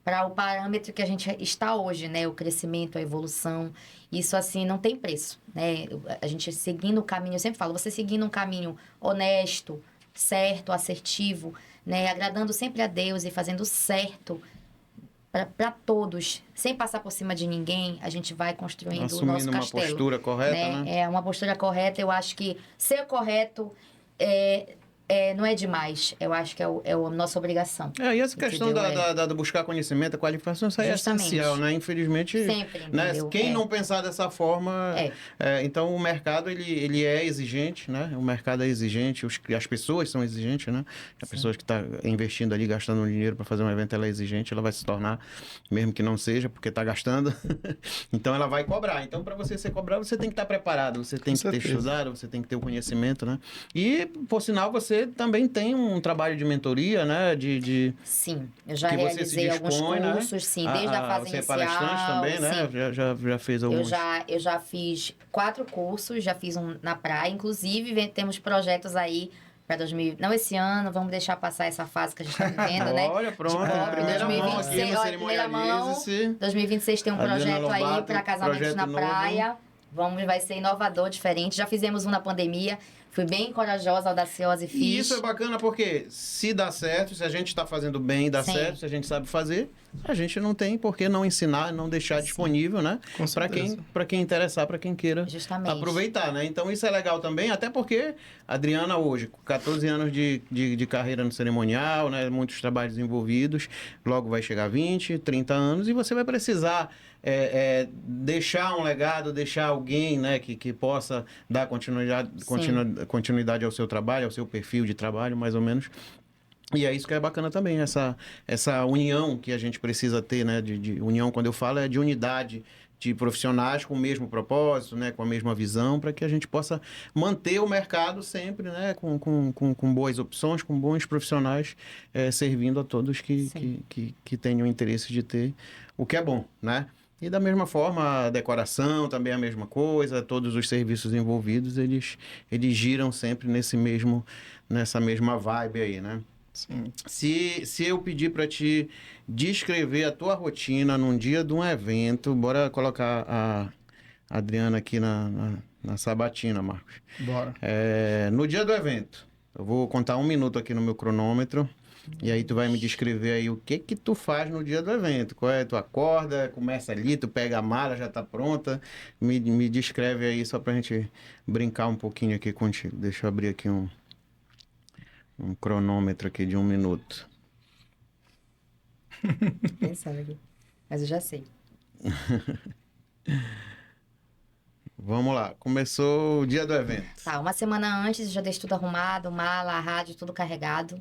Speaker 2: para o parâmetro que a gente está hoje, né? O crescimento, a evolução. Isso, assim, não tem preço, né? A gente seguindo o caminho, eu sempre falo, você seguindo um caminho honesto, certo, assertivo, né? Agradando sempre a Deus e fazendo certo para todos, sem passar por cima de ninguém, a gente vai construindo o nosso
Speaker 1: Assumindo uma
Speaker 2: castelo.
Speaker 1: postura correta, né?
Speaker 2: É uma postura correta. Eu acho que ser correto não é demais. Eu acho que é a nossa obrigação.
Speaker 1: E essa questão
Speaker 2: Entendeu?
Speaker 1: da buscar conhecimento, a qualificação, isso aí
Speaker 2: Justamente.
Speaker 1: é essencial, né? Infelizmente,
Speaker 2: Sempre,
Speaker 1: né?
Speaker 2: entendeu?
Speaker 1: Quem não pensar dessa forma... então, o mercado, ele é exigente, né? O mercado é exigente, as pessoas são exigentes, né? As pessoas que estão investindo ali, gastando dinheiro para fazer um evento, ela é exigente, ela vai se tornar, mesmo que não seja, porque está gastando. Então, ela vai cobrar. Então, para você ser cobrado, você tem que estar preparado, você tem que ter estudado, você tem que ter o conhecimento, né? E, por sinal, você você também tem um trabalho de mentoria, né?
Speaker 2: Sim, eu já
Speaker 1: que você se
Speaker 2: realizei alguns
Speaker 1: dispõe, né?
Speaker 2: cursos, sim, desde a fase
Speaker 1: você é
Speaker 2: inicial.
Speaker 1: palestrante também, né?
Speaker 2: Sim.
Speaker 1: Já fez alguns.
Speaker 2: Eu já fiz 4 cursos, já fiz um na praia. Inclusive, temos projetos aí para 2000. Não esse ano, vamos deixar passar essa fase que a gente está vivendo, né?
Speaker 1: Olha, pronto.
Speaker 2: De COP,
Speaker 1: Primeira mão aqui no
Speaker 2: primeira mão.
Speaker 1: Cerimonialize-se.
Speaker 2: 2026 tem um
Speaker 1: Adriana
Speaker 2: projeto aí
Speaker 1: Lobato,
Speaker 2: para casamentos
Speaker 1: projeto
Speaker 2: na
Speaker 1: novo.
Speaker 2: praia. Vai ser inovador, diferente. Já fizemos um na pandemia. Fui bem corajosa, audaciosa e fiz.
Speaker 1: E isso é bacana porque se dá certo, se a gente está fazendo bem, dá
Speaker 2: Sim.
Speaker 1: certo, se a gente sabe fazer, a gente não tem por que não ensinar, não deixar disponível, né?
Speaker 3: Com
Speaker 1: Para quem interessar, para quem queira
Speaker 2: Justamente.
Speaker 1: aproveitar, né? Então isso é legal também, até porque a Adriana hoje, com 14 anos de carreira no cerimonial, né? Muitos trabalhos envolvidos, logo vai chegar a 20, 30 anos e você vai precisar deixar um legado, deixar alguém, né, que possa dar continuidade ao seu trabalho, ao seu perfil de trabalho, mais ou menos. E é isso que é bacana também, essa união que a gente precisa ter, né? De união, quando eu falo, é de unidade de profissionais com o mesmo propósito, né? Com a mesma visão, para que a gente possa manter o mercado sempre, né? Com boas opções, com bons profissionais, servindo a todos que tenham interesse de ter, o que é bom, né? E da mesma forma, a decoração também é a mesma coisa, todos os serviços envolvidos, eles giram sempre nessa mesma vibe aí, né?
Speaker 3: Sim.
Speaker 1: Se eu pedir para te descrever a tua rotina num dia de um evento, bora colocar a Adriana aqui na sabatina, Marcos.
Speaker 3: Bora.
Speaker 1: No dia do evento, eu vou contar 1 minuto aqui no meu cronômetro. E aí tu vai me descrever aí o que tu faz no dia do evento. Qual é? Tu acorda, começa ali, tu pega a mala, já tá pronta. Me descreve aí só pra gente brincar um pouquinho aqui contigo. Deixa eu abrir aqui um cronômetro aqui de 1 minuto.
Speaker 2: Pensando aqui. Mas eu já sei.
Speaker 1: Vamos lá, começou o dia do evento.
Speaker 2: Tá, uma semana antes eu já deixo tudo arrumado, mala, rádio, tudo carregado.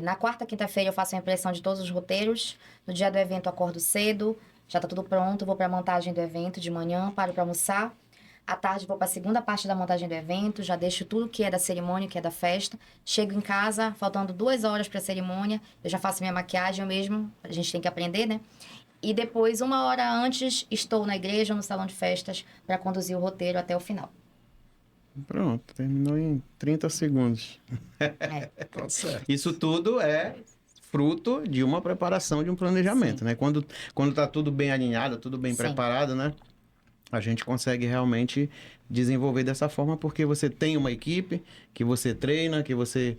Speaker 2: Na quarta, quinta-feira eu faço a impressão de todos os roteiros. No dia do evento eu acordo cedo, já tá tudo pronto, vou pra montagem do evento de manhã, paro pra almoçar. À tarde vou pra segunda parte da montagem do evento, já deixo tudo que é da cerimônia, que é da festa. Chego em casa, faltando 2 horas pra cerimônia, eu já faço minha maquiagem eu mesmo, a gente tem que aprender, né? E depois, 1 hora antes, estou na igreja, no salão de festas, pra conduzir o roteiro até o final.
Speaker 1: Pronto, terminou em 30 segundos.
Speaker 3: Tá certo.
Speaker 1: Isso tudo é fruto de uma preparação, de um planejamento, né? Quando tá tudo bem alinhado, tudo bem
Speaker 2: Sim.
Speaker 1: preparado, né? A gente consegue realmente desenvolver dessa forma porque você tem uma equipe que você treina, que você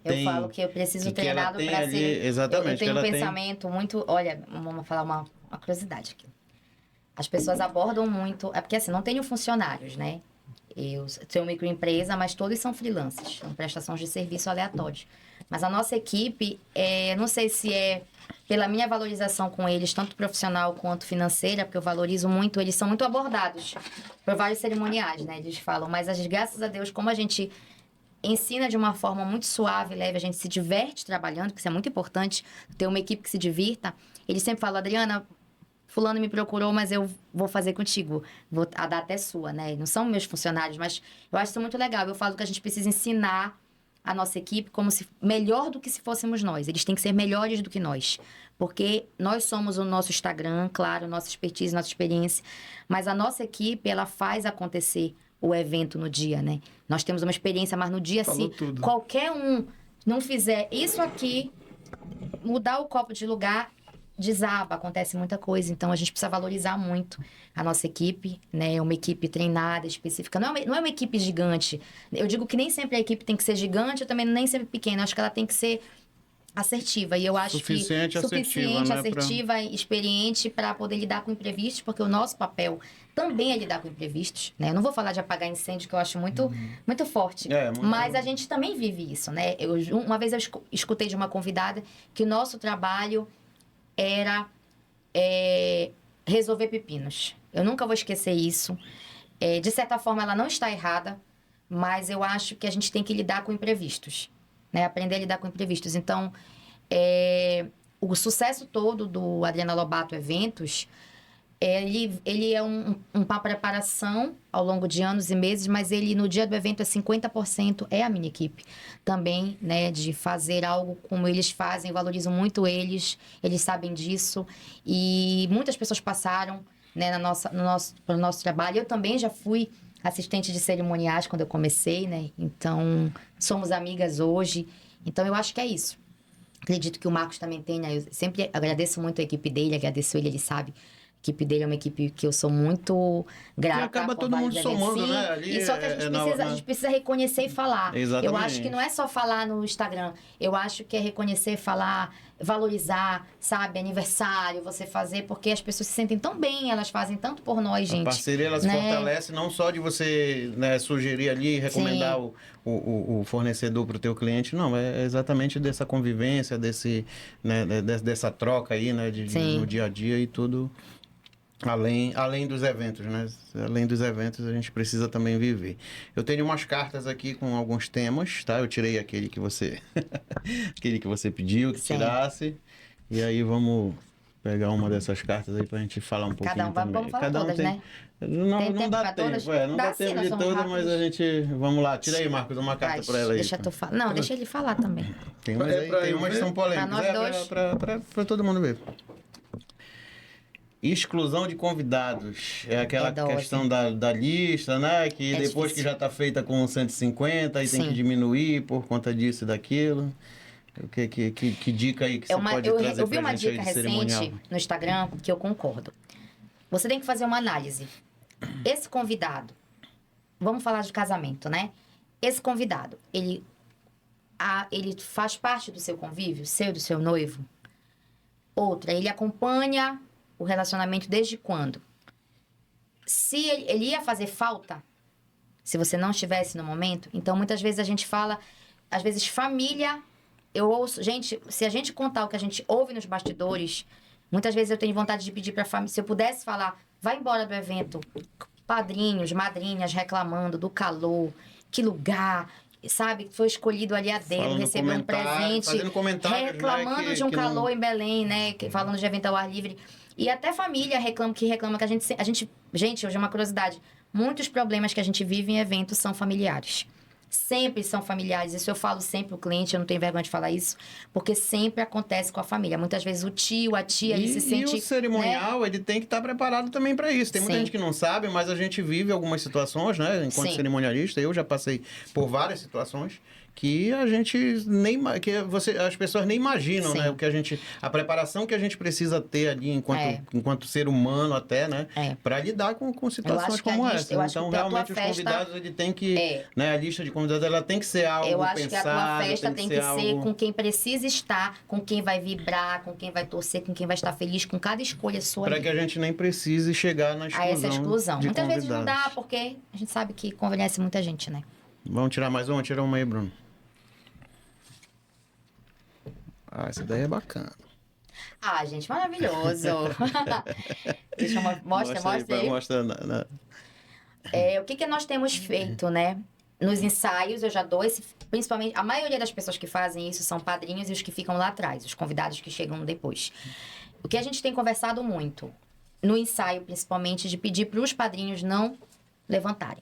Speaker 1: tem...
Speaker 2: Eu falo que eu preciso
Speaker 1: que ela
Speaker 2: treinado
Speaker 1: tem
Speaker 2: para
Speaker 1: ali,
Speaker 2: ser...
Speaker 1: exatamente,
Speaker 2: Eu tenho
Speaker 1: que
Speaker 2: um
Speaker 1: ela tem-
Speaker 2: pensamento muito... Olha, vamos falar uma curiosidade aqui. As pessoas abordam muito... É porque assim, não tenho funcionários, né? Eu tenho uma microempresa, mas todos são freelancers. São prestações de serviço aleatórios. Mas a nossa equipe, não sei se é pela minha valorização com eles, tanto profissional quanto financeira, porque eu valorizo muito, eles são muito abordados por vários cerimoniais, né? Eles falam, mas graças a Deus, como a gente ensina de uma forma muito suave, leve, a gente se diverte trabalhando, que isso é muito importante, ter uma equipe que se divirta. Eles sempre falam, Adriana, fulano me procurou, mas eu vou fazer contigo. A data é sua, né? Não são meus funcionários, mas eu acho isso muito legal. Eu falo que a gente precisa ensinar a nossa equipe como se melhor do que se fôssemos nós. Eles têm que ser melhores do que nós. Porque nós somos o nosso Instagram, claro, nossa expertise, nossa experiência. Mas a nossa equipe, ela faz acontecer o evento no dia, né? Nós temos uma experiência, mas no dia,
Speaker 3: Falou
Speaker 2: se
Speaker 3: tudo.
Speaker 2: qualquer um não fizer isso aqui, mudar o copo de lugar, desaba, acontece muita coisa. Então, a gente precisa valorizar muito a nossa equipe, né? Uma equipe treinada, específica. Não é uma equipe gigante. Eu digo que nem sempre a equipe tem que ser gigante, eu também nem sempre pequena. Eu acho que ela tem que ser assertiva. E eu acho
Speaker 1: Suficiente,
Speaker 2: que suficiente,
Speaker 1: assertiva, né,
Speaker 2: assertiva, experiente para poder lidar com imprevistos, porque o nosso papel também é lidar com imprevistos, né? Eu não vou falar de apagar incêndio, que eu acho muito, muito forte.
Speaker 1: Muito
Speaker 2: Mas a gente também vive isso, né? Uma vez eu escutei de uma convidada que o nosso trabalho era resolver pepinos. Eu nunca vou esquecer isso. De certa forma, ela não está errada, mas eu acho que a gente tem que lidar com imprevistos, né? Aprender a lidar com imprevistos. Então, o sucesso todo do Adriana Lobato Eventos Ele é uma preparação ao longo de anos e meses, mas ele no dia do evento é 50% é a minha equipe. Também, né, de fazer algo como eles fazem, valorizo muito eles sabem disso. E muitas pessoas passaram, né, pelo nosso trabalho. Eu também já fui assistente de cerimoniais quando eu comecei, né? Então, somos amigas hoje. Então, eu acho que é isso. Acredito que o Marcos também tenha. Eu sempre agradeço muito a equipe dele, agradeço ele sabe. A equipe dele é uma equipe que eu sou muito grata.
Speaker 1: E acaba
Speaker 2: por
Speaker 1: todo mundo
Speaker 2: vários eventos.
Speaker 1: somando,
Speaker 2: Sim,
Speaker 1: né? Ali
Speaker 2: e só que a gente precisa reconhecer e falar.
Speaker 1: Exatamente.
Speaker 2: Eu acho que não é só falar no Instagram. Eu acho que é reconhecer, falar, valorizar, sabe? Aniversário, você fazer, porque as pessoas se sentem tão bem, elas fazem tanto por nós, gente.
Speaker 1: A parceria, ela se
Speaker 2: né?
Speaker 1: fortalece não só de você, né, sugerir ali, recomendar o fornecedor para o teu cliente, não, é exatamente dessa convivência, né, dessa troca aí, né, no dia a dia e tudo. Além dos eventos, né? Além dos eventos, a gente precisa também viver. Eu tenho umas cartas aqui com alguns temas, tá? Eu tirei aquele que você pediu que
Speaker 2: Sim.
Speaker 1: tirasse. E aí vamos pegar uma dessas cartas aí pra gente falar um pouquinho também.
Speaker 2: Vamos falar todas,
Speaker 1: tem...
Speaker 2: né?
Speaker 1: Não,
Speaker 2: Tem
Speaker 1: não
Speaker 2: tempo
Speaker 1: dá
Speaker 2: pra
Speaker 1: tempo,
Speaker 2: todas?
Speaker 1: não dá
Speaker 2: sim,
Speaker 1: tempo
Speaker 2: nós
Speaker 1: de
Speaker 2: somos
Speaker 1: todas, mas
Speaker 2: rápidos.
Speaker 1: a gente... Vamos lá, tira aí, Marcos, uma carta
Speaker 2: Vai,
Speaker 1: pra ela aí.
Speaker 2: deixa tu falar. Não, deixa ele falar também.
Speaker 1: Tem umas aí, tem umas que são polêmicas.
Speaker 2: Pra nós dois.
Speaker 1: Pra todo mundo ver. Exclusão de convidados. É aquela questão da lista, né? Que depois
Speaker 2: difícil.
Speaker 1: que já está feita com 150 e tem
Speaker 2: Sim.
Speaker 1: que diminuir por conta disso e daquilo. Que dica aí que você pode trazer
Speaker 2: Eu vi
Speaker 1: pra
Speaker 2: uma
Speaker 1: gente aí
Speaker 2: dica
Speaker 1: de cerimonial?
Speaker 2: recente no Instagram que eu concordo. Você tem que fazer uma análise. Esse convidado, vamos falar de casamento, né? Esse convidado, ele faz parte do seu convívio, do seu noivo? Outra, ele acompanha o relacionamento desde quando? Se ele ia fazer falta, se você não estivesse no momento, então muitas vezes a gente fala, às vezes família, eu ouço, gente, se a gente contar o que a gente ouve nos bastidores, muitas vezes eu tenho vontade de pedir pra família, se eu pudesse falar, vai embora do evento, padrinhos, madrinhas reclamando do calor, que lugar, sabe, foi escolhido ali a dedo, recebeu um presente,
Speaker 1: fazendo comentários,
Speaker 2: reclamando
Speaker 1: né,
Speaker 2: de um
Speaker 1: que
Speaker 2: calor
Speaker 1: não...
Speaker 2: em Belém, né, falando de evento ao ar livre. E até família reclama que a gente, hoje é uma curiosidade, muitos problemas que a gente vive em eventos são familiares. Sempre são familiares. Isso eu falo sempre o cliente, eu não tenho vergonha de falar isso, porque sempre acontece com a família. Muitas vezes o tio, a tia, ele se sente...
Speaker 1: E o cerimonial, né? Ele tem que estar preparado também para isso. Tem muita gente que não sabe, mas a gente vive algumas situações, né? Enquanto cerimonialista, eu já passei por várias situações que a gente as pessoas nem imaginam, né? O que a preparação que a gente precisa ter ali enquanto ser humano até, né? Para lidar com situações como essa. Então, realmente os convidados, ele tem que, né? A lista de convidados, ela tem que ser algo pensado.
Speaker 2: Eu acho que a tua festa tem que ser com quem precisa estar, com quem vai vibrar, com quem vai torcer, com quem vai estar feliz, com cada escolha sua.
Speaker 1: Para que a gente nem precise chegar na exclusão.
Speaker 2: A essa exclusão. Muitas vezes não dá,
Speaker 1: convidados.
Speaker 2: porque a gente sabe que convence muita gente, né?
Speaker 1: Vamos tirar mais uma? Tira uma aí, Bruno. Ah, essa daí é bacana.
Speaker 2: Ah, gente, maravilhoso. Deixa eu mostra aí.
Speaker 1: Mostra
Speaker 2: o que nós temos feito, né? Nos ensaios, eu já dou principalmente, a maioria das pessoas que fazem isso são padrinhos e os que ficam lá atrás, os convidados que chegam depois. O que a gente tem conversado muito, no ensaio principalmente, de pedir para os padrinhos não levantarem.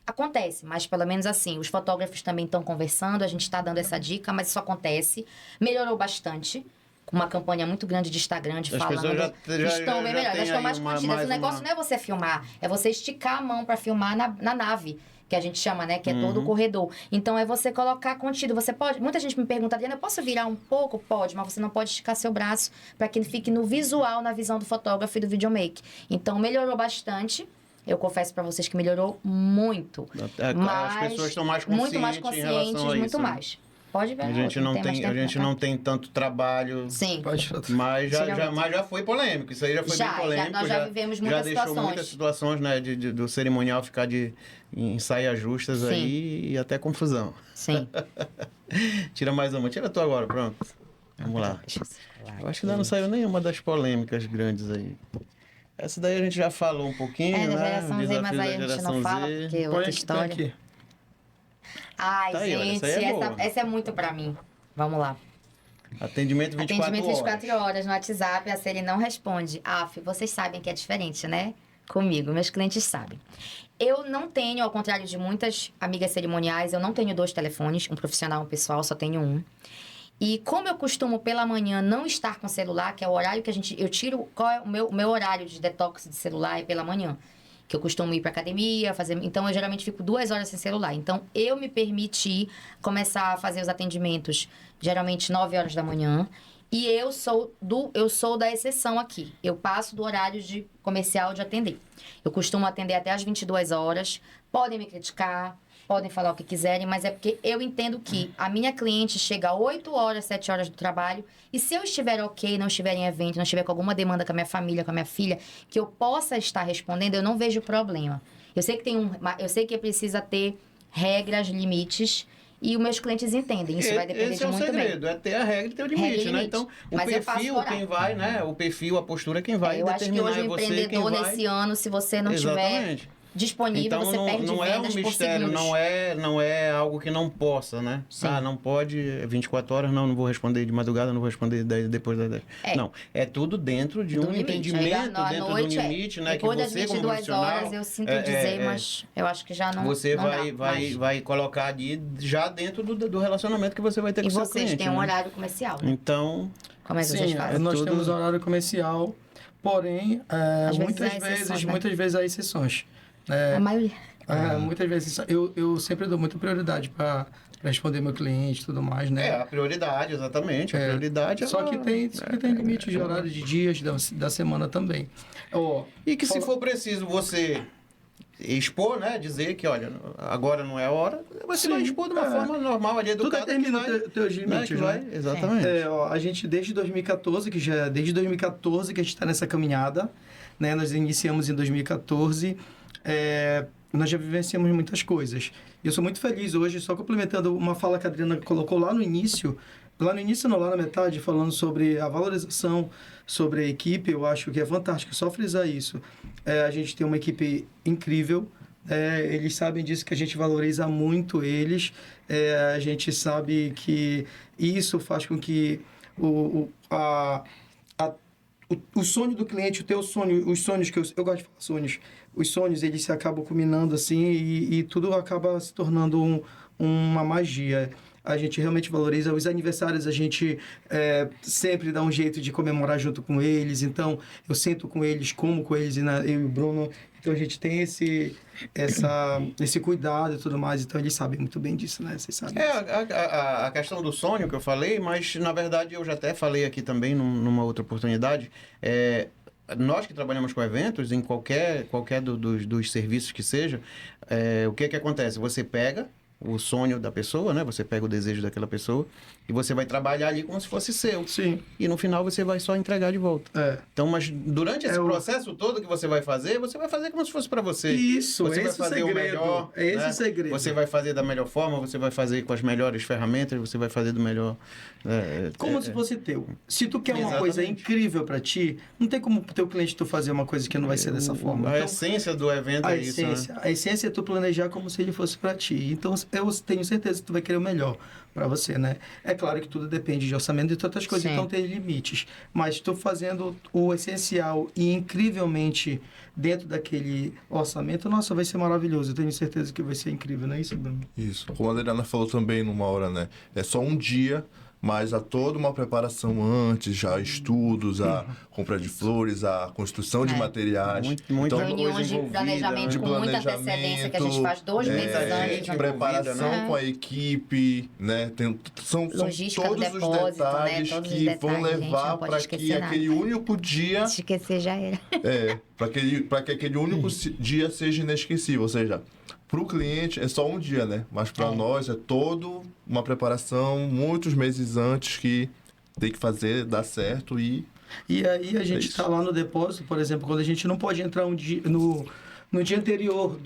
Speaker 2: Acontece, mas pelo menos assim, os fotógrafos também estão conversando, a gente está dando essa dica, mas isso acontece. Melhorou bastante, com uma campanha muito grande de Instagram, de falando. Estão bem melhores, estão mais contidas. O negócio não é você filmar, é você esticar a mão para filmar na nave, que a gente chama, né? Que é todo o corredor. Então, é você colocar contido. Você pode... Muita gente me pergunta, Adriana, eu posso virar um pouco? Pode, mas você não pode esticar seu braço para que ele fique no visual, na visão do fotógrafo e do videomaker. Então, melhorou bastante. Eu confesso para vocês que melhorou muito.
Speaker 1: As pessoas estão mais conscientes,
Speaker 2: muito mais conscientes, muito mais. Pode ver.
Speaker 1: A gente não tem tanto trabalho.
Speaker 2: Sim.
Speaker 1: Mas já foi polêmico. Isso aí já foi bem polêmico.
Speaker 2: Nós já vivemos muitas situações.
Speaker 1: Já deixou muitas situações, né, do cerimonial ficar em saias justas aí e até confusão.
Speaker 2: Sim.
Speaker 1: Tira mais uma. Tira tu agora, pronto. Vamos lá. Eu acho que ainda não saiu nenhuma das polêmicas grandes aí. Essa daí a gente já falou um pouquinho,
Speaker 2: da
Speaker 1: né?
Speaker 2: geração Z, mas aí a gente não fala, porque é outra história.
Speaker 3: Aqui.
Speaker 2: Ai,
Speaker 1: Tá aí, olha,
Speaker 2: gente,
Speaker 1: essa aí é boa.
Speaker 2: essa é muito pra mim. Vamos lá.
Speaker 1: Atendimento 24
Speaker 2: Atendimento
Speaker 1: horas.
Speaker 2: 24 horas no WhatsApp, se ele não responde. Vocês sabem que é diferente, né? Comigo, meus clientes sabem. Eu não tenho, ao contrário de muitas amigas cerimoniais, eu não tenho 2 telefones, um profissional e um pessoal, só tenho um. E como eu costumo pela manhã não estar com celular, que é o horário que eu tiro, qual é o meu horário de detox de celular é pela manhã. Que eu costumo ir pra academia, então eu geralmente fico 2 horas sem celular. Então eu me permiti começar a fazer os atendimentos geralmente 9 horas da manhã. E eu sou da exceção aqui. Eu passo do horário de comercial de atender. Eu costumo atender até as 22 horas. Podem me criticar, podem falar o que quiserem, mas é porque eu entendo que a minha cliente chega 8 horas, 7 horas do trabalho, e se eu estiver ok, não estiver em evento, não estiver com alguma demanda com a minha família, com a minha filha, que eu possa estar respondendo, eu não vejo problema. Eu sei que eu sei que precisa ter regras, limites, e os meus clientes entendem. Isso vai depender
Speaker 1: Esse
Speaker 2: de muito bem.
Speaker 1: é o segredo, é ter a regra e ter o limite,
Speaker 2: Regra e
Speaker 1: né?
Speaker 2: limite.
Speaker 1: Então, o
Speaker 2: Mas eu faço
Speaker 1: perfil,
Speaker 2: horário.
Speaker 1: quem vai, né? O perfil, a postura, quem vai
Speaker 2: Eu acho que
Speaker 1: determinar
Speaker 2: hoje o
Speaker 1: é você, quem
Speaker 2: empreendedor
Speaker 1: vai...
Speaker 2: nesse ano, se você não tiver
Speaker 1: Exatamente.
Speaker 2: disponível,
Speaker 1: Então,
Speaker 2: você perde
Speaker 1: não é um
Speaker 2: vendas por
Speaker 1: mistério,
Speaker 2: segundos.
Speaker 1: não é algo que não possa, né?
Speaker 2: Sim.
Speaker 1: Não pode 24 horas, não vou responder de madrugada, não vou responder depois das 10.
Speaker 2: É.
Speaker 1: Não, é tudo dentro de
Speaker 2: Do
Speaker 1: um
Speaker 2: limite.
Speaker 1: entendimento,
Speaker 2: Aí, à
Speaker 1: dentro do
Speaker 2: noite,
Speaker 1: limite, né? Que
Speaker 2: depois das
Speaker 1: você, como
Speaker 2: 22
Speaker 1: profissional...
Speaker 2: horas, eu sinto dizer, mas eu acho que já não
Speaker 1: Você
Speaker 2: não dá mais.
Speaker 1: vai colocar ali já dentro do relacionamento que você vai ter
Speaker 2: E
Speaker 1: com o seu
Speaker 2: vocês
Speaker 1: cliente,
Speaker 2: têm um
Speaker 1: né?
Speaker 2: horário comercial, né?
Speaker 1: Então,
Speaker 2: Como é que vocês
Speaker 3: Sim,
Speaker 2: fazem?
Speaker 3: nós
Speaker 1: tudo-
Speaker 3: temos horário comercial, porém,
Speaker 2: Às vezes há exceções, né?
Speaker 3: muitas vezes há exceções.
Speaker 2: A maioria.
Speaker 3: Muitas vezes eu sempre dou muita prioridade para responder meu cliente e tudo mais, né?
Speaker 1: a prioridade, exatamente. A prioridade
Speaker 3: Só que
Speaker 1: ela-
Speaker 3: tem limite de horário de dias da semana também. Ó,
Speaker 1: E que se
Speaker 3: fala-
Speaker 1: for preciso você expor, né? Dizer que, olha, agora não é a hora, você vai expor de uma forma normal ali,
Speaker 3: tu
Speaker 1: educada.
Speaker 3: determina
Speaker 1: que vai,
Speaker 3: teus
Speaker 1: né,
Speaker 3: limites,
Speaker 1: que
Speaker 3: né?
Speaker 1: vai, exatamente.
Speaker 3: A gente desde 2014, desde 2014 que a gente está nessa caminhada, né? Nós iniciamos em 2014, nós já vivenciamos muitas coisas. E eu sou muito feliz hoje, só complementando uma fala que a Adriana colocou lá no início não, lá na metade, falando sobre a valorização, sobre a equipe, eu acho que é fantástico, só frisar isso. A gente tem uma equipe incrível, eles sabem disso, que a gente valoriza muito eles, a gente sabe que isso faz com que o sonho do cliente, o teu sonho, os sonhos que eu gosto de falar sonhos, os sonhos eles se acabam culminando assim e tudo acaba se tornando uma magia. A gente realmente valoriza os aniversários, a gente sempre dá um jeito de comemorar junto com eles, então eu sento com eles, como com eles, eu e o Bruno, então a gente tem esse cuidado e tudo mais, então eles sabem muito bem disso, né? Vocês sabem.
Speaker 1: A questão do sonho que eu falei, mas na verdade eu já até falei aqui também numa outra oportunidade, nós que trabalhamos com eventos, em qualquer dos serviços que seja, o que acontece? Você pega o sonho da pessoa, né? Você pega o desejo daquela pessoa e você vai trabalhar ali como se fosse seu.
Speaker 3: Sim.
Speaker 1: E no final você vai só entregar de volta. Então, mas durante esse
Speaker 3: o
Speaker 1: processo todo que você vai fazer como se fosse para você.
Speaker 3: Isso,
Speaker 1: Você vai
Speaker 3: esse
Speaker 1: fazer
Speaker 3: o
Speaker 1: o
Speaker 3: segredo.
Speaker 1: melhor.
Speaker 3: É esse
Speaker 1: né?
Speaker 3: o segredo.
Speaker 1: Você vai fazer da melhor forma, você vai fazer com as melhores ferramentas, você vai fazer do melhor.
Speaker 3: Como se fosse teu. Se tu quer uma
Speaker 1: Exatamente.
Speaker 3: coisa incrível para ti, não tem como o teu cliente tu fazer uma coisa que não vai ser dessa forma.
Speaker 1: A
Speaker 3: Então,
Speaker 1: essência do evento é isso, né?
Speaker 3: a essência é tu planejar como se ele fosse para ti. Então, eu tenho certeza que tu vai querer o melhor para você, né? É claro que tudo depende de orçamento e de outras coisas,
Speaker 2: Sim.
Speaker 3: então tem limites. Mas tu fazendo o essencial e incrivelmente dentro daquele orçamento, nossa, vai ser maravilhoso. Eu tenho certeza que vai ser incrível, não é isso, Bruno?
Speaker 4: Isso. Como a Adriana falou também numa hora, né? É só um dia, mas há toda uma preparação antes, já estudos, a compra de flores, a construção de materiais.
Speaker 1: Muita
Speaker 4: Então,
Speaker 2: Reuniões de
Speaker 1: envolvida,
Speaker 2: planejamento
Speaker 4: de
Speaker 2: com muita antecedência que a gente faz 2 meses
Speaker 1: muita
Speaker 2: antes.
Speaker 1: gente
Speaker 2: né?
Speaker 4: preparação
Speaker 2: né?
Speaker 4: com a equipe, né? São
Speaker 2: Logística do
Speaker 4: todos os
Speaker 2: depósito, né?
Speaker 4: detalhes
Speaker 2: Todos os
Speaker 4: que
Speaker 2: detalhes,
Speaker 4: vão
Speaker 2: gente, não
Speaker 4: levar
Speaker 2: pode
Speaker 4: para
Speaker 2: esquecer
Speaker 4: que
Speaker 2: nada.
Speaker 4: aquele único dia
Speaker 2: Se esquecer já era.
Speaker 4: para que aquele único dia seja inesquecível, ou seja, para o cliente é só um dia, né? Mas para nós é toda uma preparação, muitos meses antes que tem que fazer, dar certo e
Speaker 3: E aí a gente
Speaker 4: isso.
Speaker 3: está lá no depósito, por exemplo, quando a gente não pode entrar no dia anterior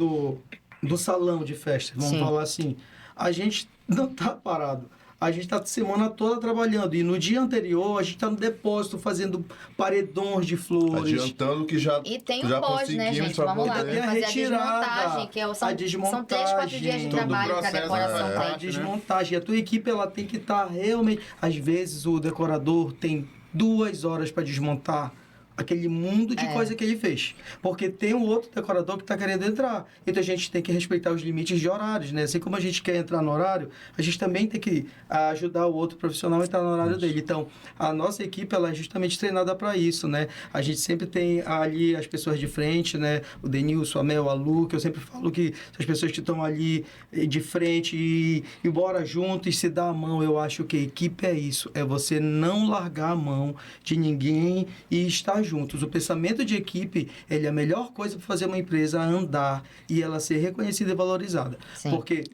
Speaker 3: do salão de festa, vamos
Speaker 2: Sim.
Speaker 3: falar assim, a gente não está parado. a gente está a semana toda trabalhando. E no dia anterior, a gente está no depósito fazendo paredões de flores.
Speaker 4: Adiantando o que já
Speaker 2: E tem
Speaker 4: já
Speaker 2: um pós, né,
Speaker 4: conseguimos
Speaker 2: gente?
Speaker 4: pra
Speaker 2: Vamos lá,
Speaker 4: poder-
Speaker 2: tem que fazer a
Speaker 3: retirada,
Speaker 2: desmontagem, que
Speaker 3: a
Speaker 2: são 3, 4 dias de
Speaker 3: desmontagem,
Speaker 2: trabalho para
Speaker 1: processo,
Speaker 2: decoração
Speaker 1: né?
Speaker 3: A
Speaker 2: tem.
Speaker 3: desmontagem. A tua equipe ela tem que estar realmente. Às vezes o decorador tem 2 horas para desmontar aquele mundo de coisa que ele fez. Porque tem um outro decorador que está querendo entrar. Então a gente tem que respeitar os limites de horários, né? Assim como a gente quer entrar no horário, a gente também tem que ajudar o outro profissional a entrar no horário dele. Então, a nossa equipe ela é justamente treinada para isso, né? A gente sempre tem ali as pessoas de frente, né? O Denilson, a Mel, a Lu, que eu sempre falo que as pessoas que estão ali de frente e bora juntos, se dar a mão. Eu acho que a equipe é isso. É você não largar a mão de ninguém e estar juntos. O pensamento de equipe, ele é a melhor coisa para fazer uma empresa andar e ela ser reconhecida e valorizada.
Speaker 2: Sim.
Speaker 3: Porque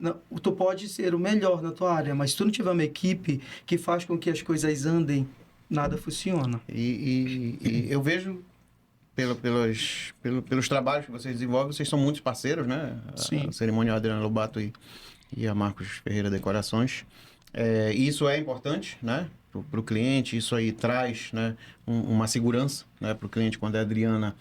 Speaker 3: tu pode ser o melhor na tua área, mas se tu não tiver uma equipe que faz com que as coisas andem, nada funciona.
Speaker 1: E eu vejo pelos trabalhos que vocês desenvolvem, vocês são muitos parceiros, né?
Speaker 3: Sim.
Speaker 1: A Cerimonial Adriana Lobato e a Marcos Ferreira Decorações. Isso é importante, né? Para o cliente, isso aí traz, né, uma segurança, né, para o cliente quando a Adriana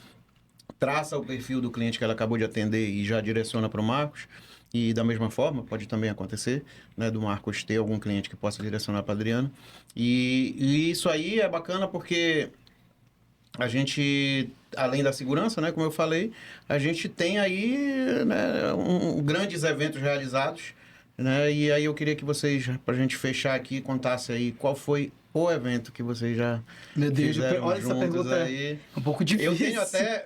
Speaker 1: traça o perfil do cliente que ela acabou de atender e já direciona para o Marcos. E da mesma forma, pode também acontecer, né, do Marcos ter algum cliente que possa direcionar para a Adriana. E isso aí é bacana porque a gente, além da segurança, né, como eu falei, a gente tem aí, né, grandes eventos realizados, né, e aí eu queria que vocês, para a gente fechar aqui, contassem aí qual foi o evento que vocês já
Speaker 3: Meu Deus,
Speaker 1: fizeram
Speaker 3: olha essa
Speaker 1: juntos
Speaker 3: pergunta
Speaker 1: aí.
Speaker 3: é um pouco difícil.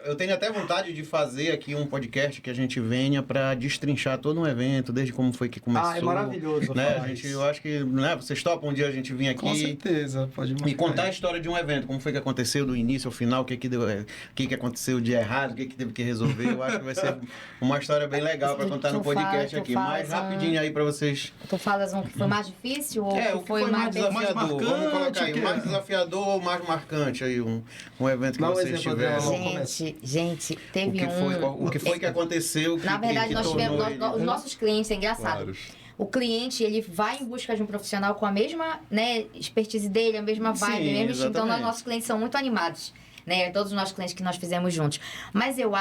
Speaker 1: Eu tenho até vontade de fazer aqui um podcast que a gente venha para destrinchar todo um evento, desde como foi que começou.
Speaker 3: É maravilhoso
Speaker 1: Né?
Speaker 3: falar isso.
Speaker 1: Eu acho que, né, vocês topam um dia a gente vir aqui
Speaker 3: Com certeza, pode
Speaker 1: e contar a história de um evento, como foi que aconteceu do início ao final, o que aconteceu de errado, o que teve que resolver. Eu acho que vai ser uma história bem legal para contar no podcast aqui. Mais rapidinho aí para vocês.
Speaker 2: Tu falas um que foi mais difícil ou
Speaker 1: O
Speaker 2: que
Speaker 1: que foi mais desafiador?
Speaker 3: marcante,
Speaker 1: Vamos colocar aí,
Speaker 3: que é?
Speaker 1: mais desafiador ou mais marcante aí, um evento que
Speaker 3: Dá um
Speaker 1: vocês
Speaker 3: exemplo,
Speaker 1: tiveram.
Speaker 3: Adriana.
Speaker 2: Gente, teve
Speaker 1: O que foi que aconteceu?
Speaker 2: Na verdade,
Speaker 1: que
Speaker 2: nós
Speaker 1: tornou
Speaker 2: tivemos
Speaker 1: ele-
Speaker 2: os nossos clientes, é engraçado.
Speaker 4: Vários.
Speaker 2: O cliente, ele vai em busca de um profissional com a mesma, né, expertise dele, a mesma vibe,
Speaker 1: Sim,
Speaker 2: o mesmo estilo. Então,
Speaker 1: exatamente.
Speaker 2: nossos clientes são muito animados, né? Todos os nossos clientes que nós fizemos juntos. Mas eu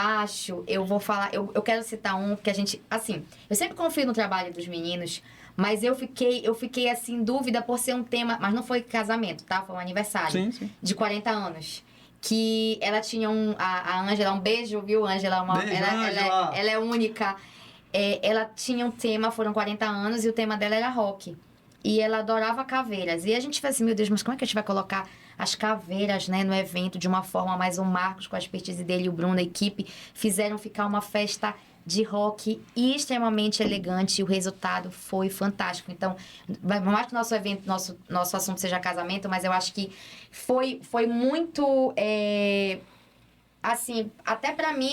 Speaker 2: vou falar, eu quero citar um que a gente, assim, eu sempre confio no trabalho dos meninos, mas eu fiquei assim, em dúvida por ser um tema, mas não foi casamento, tá? Foi um aniversário
Speaker 1: Sim.
Speaker 2: de 40 anos. Que ela tinha a Ângela, um beijo, viu, Ângela?
Speaker 3: Beijo, Ângela!
Speaker 2: Ela é única. Ela tinha um tema, foram 40 anos, e o tema dela era rock. E ela adorava caveiras. E a gente fala assim, meu Deus, mas como é que a gente vai colocar as caveiras, né, no evento de uma forma mais o Marcos, com a expertise dele e o Bruno, a equipe, fizeram ficar uma festa de rock extremamente elegante e o resultado foi fantástico. Então, por mais que nosso evento, nosso assunto seja casamento, mas eu acho que foi muito... assim, até pra mim,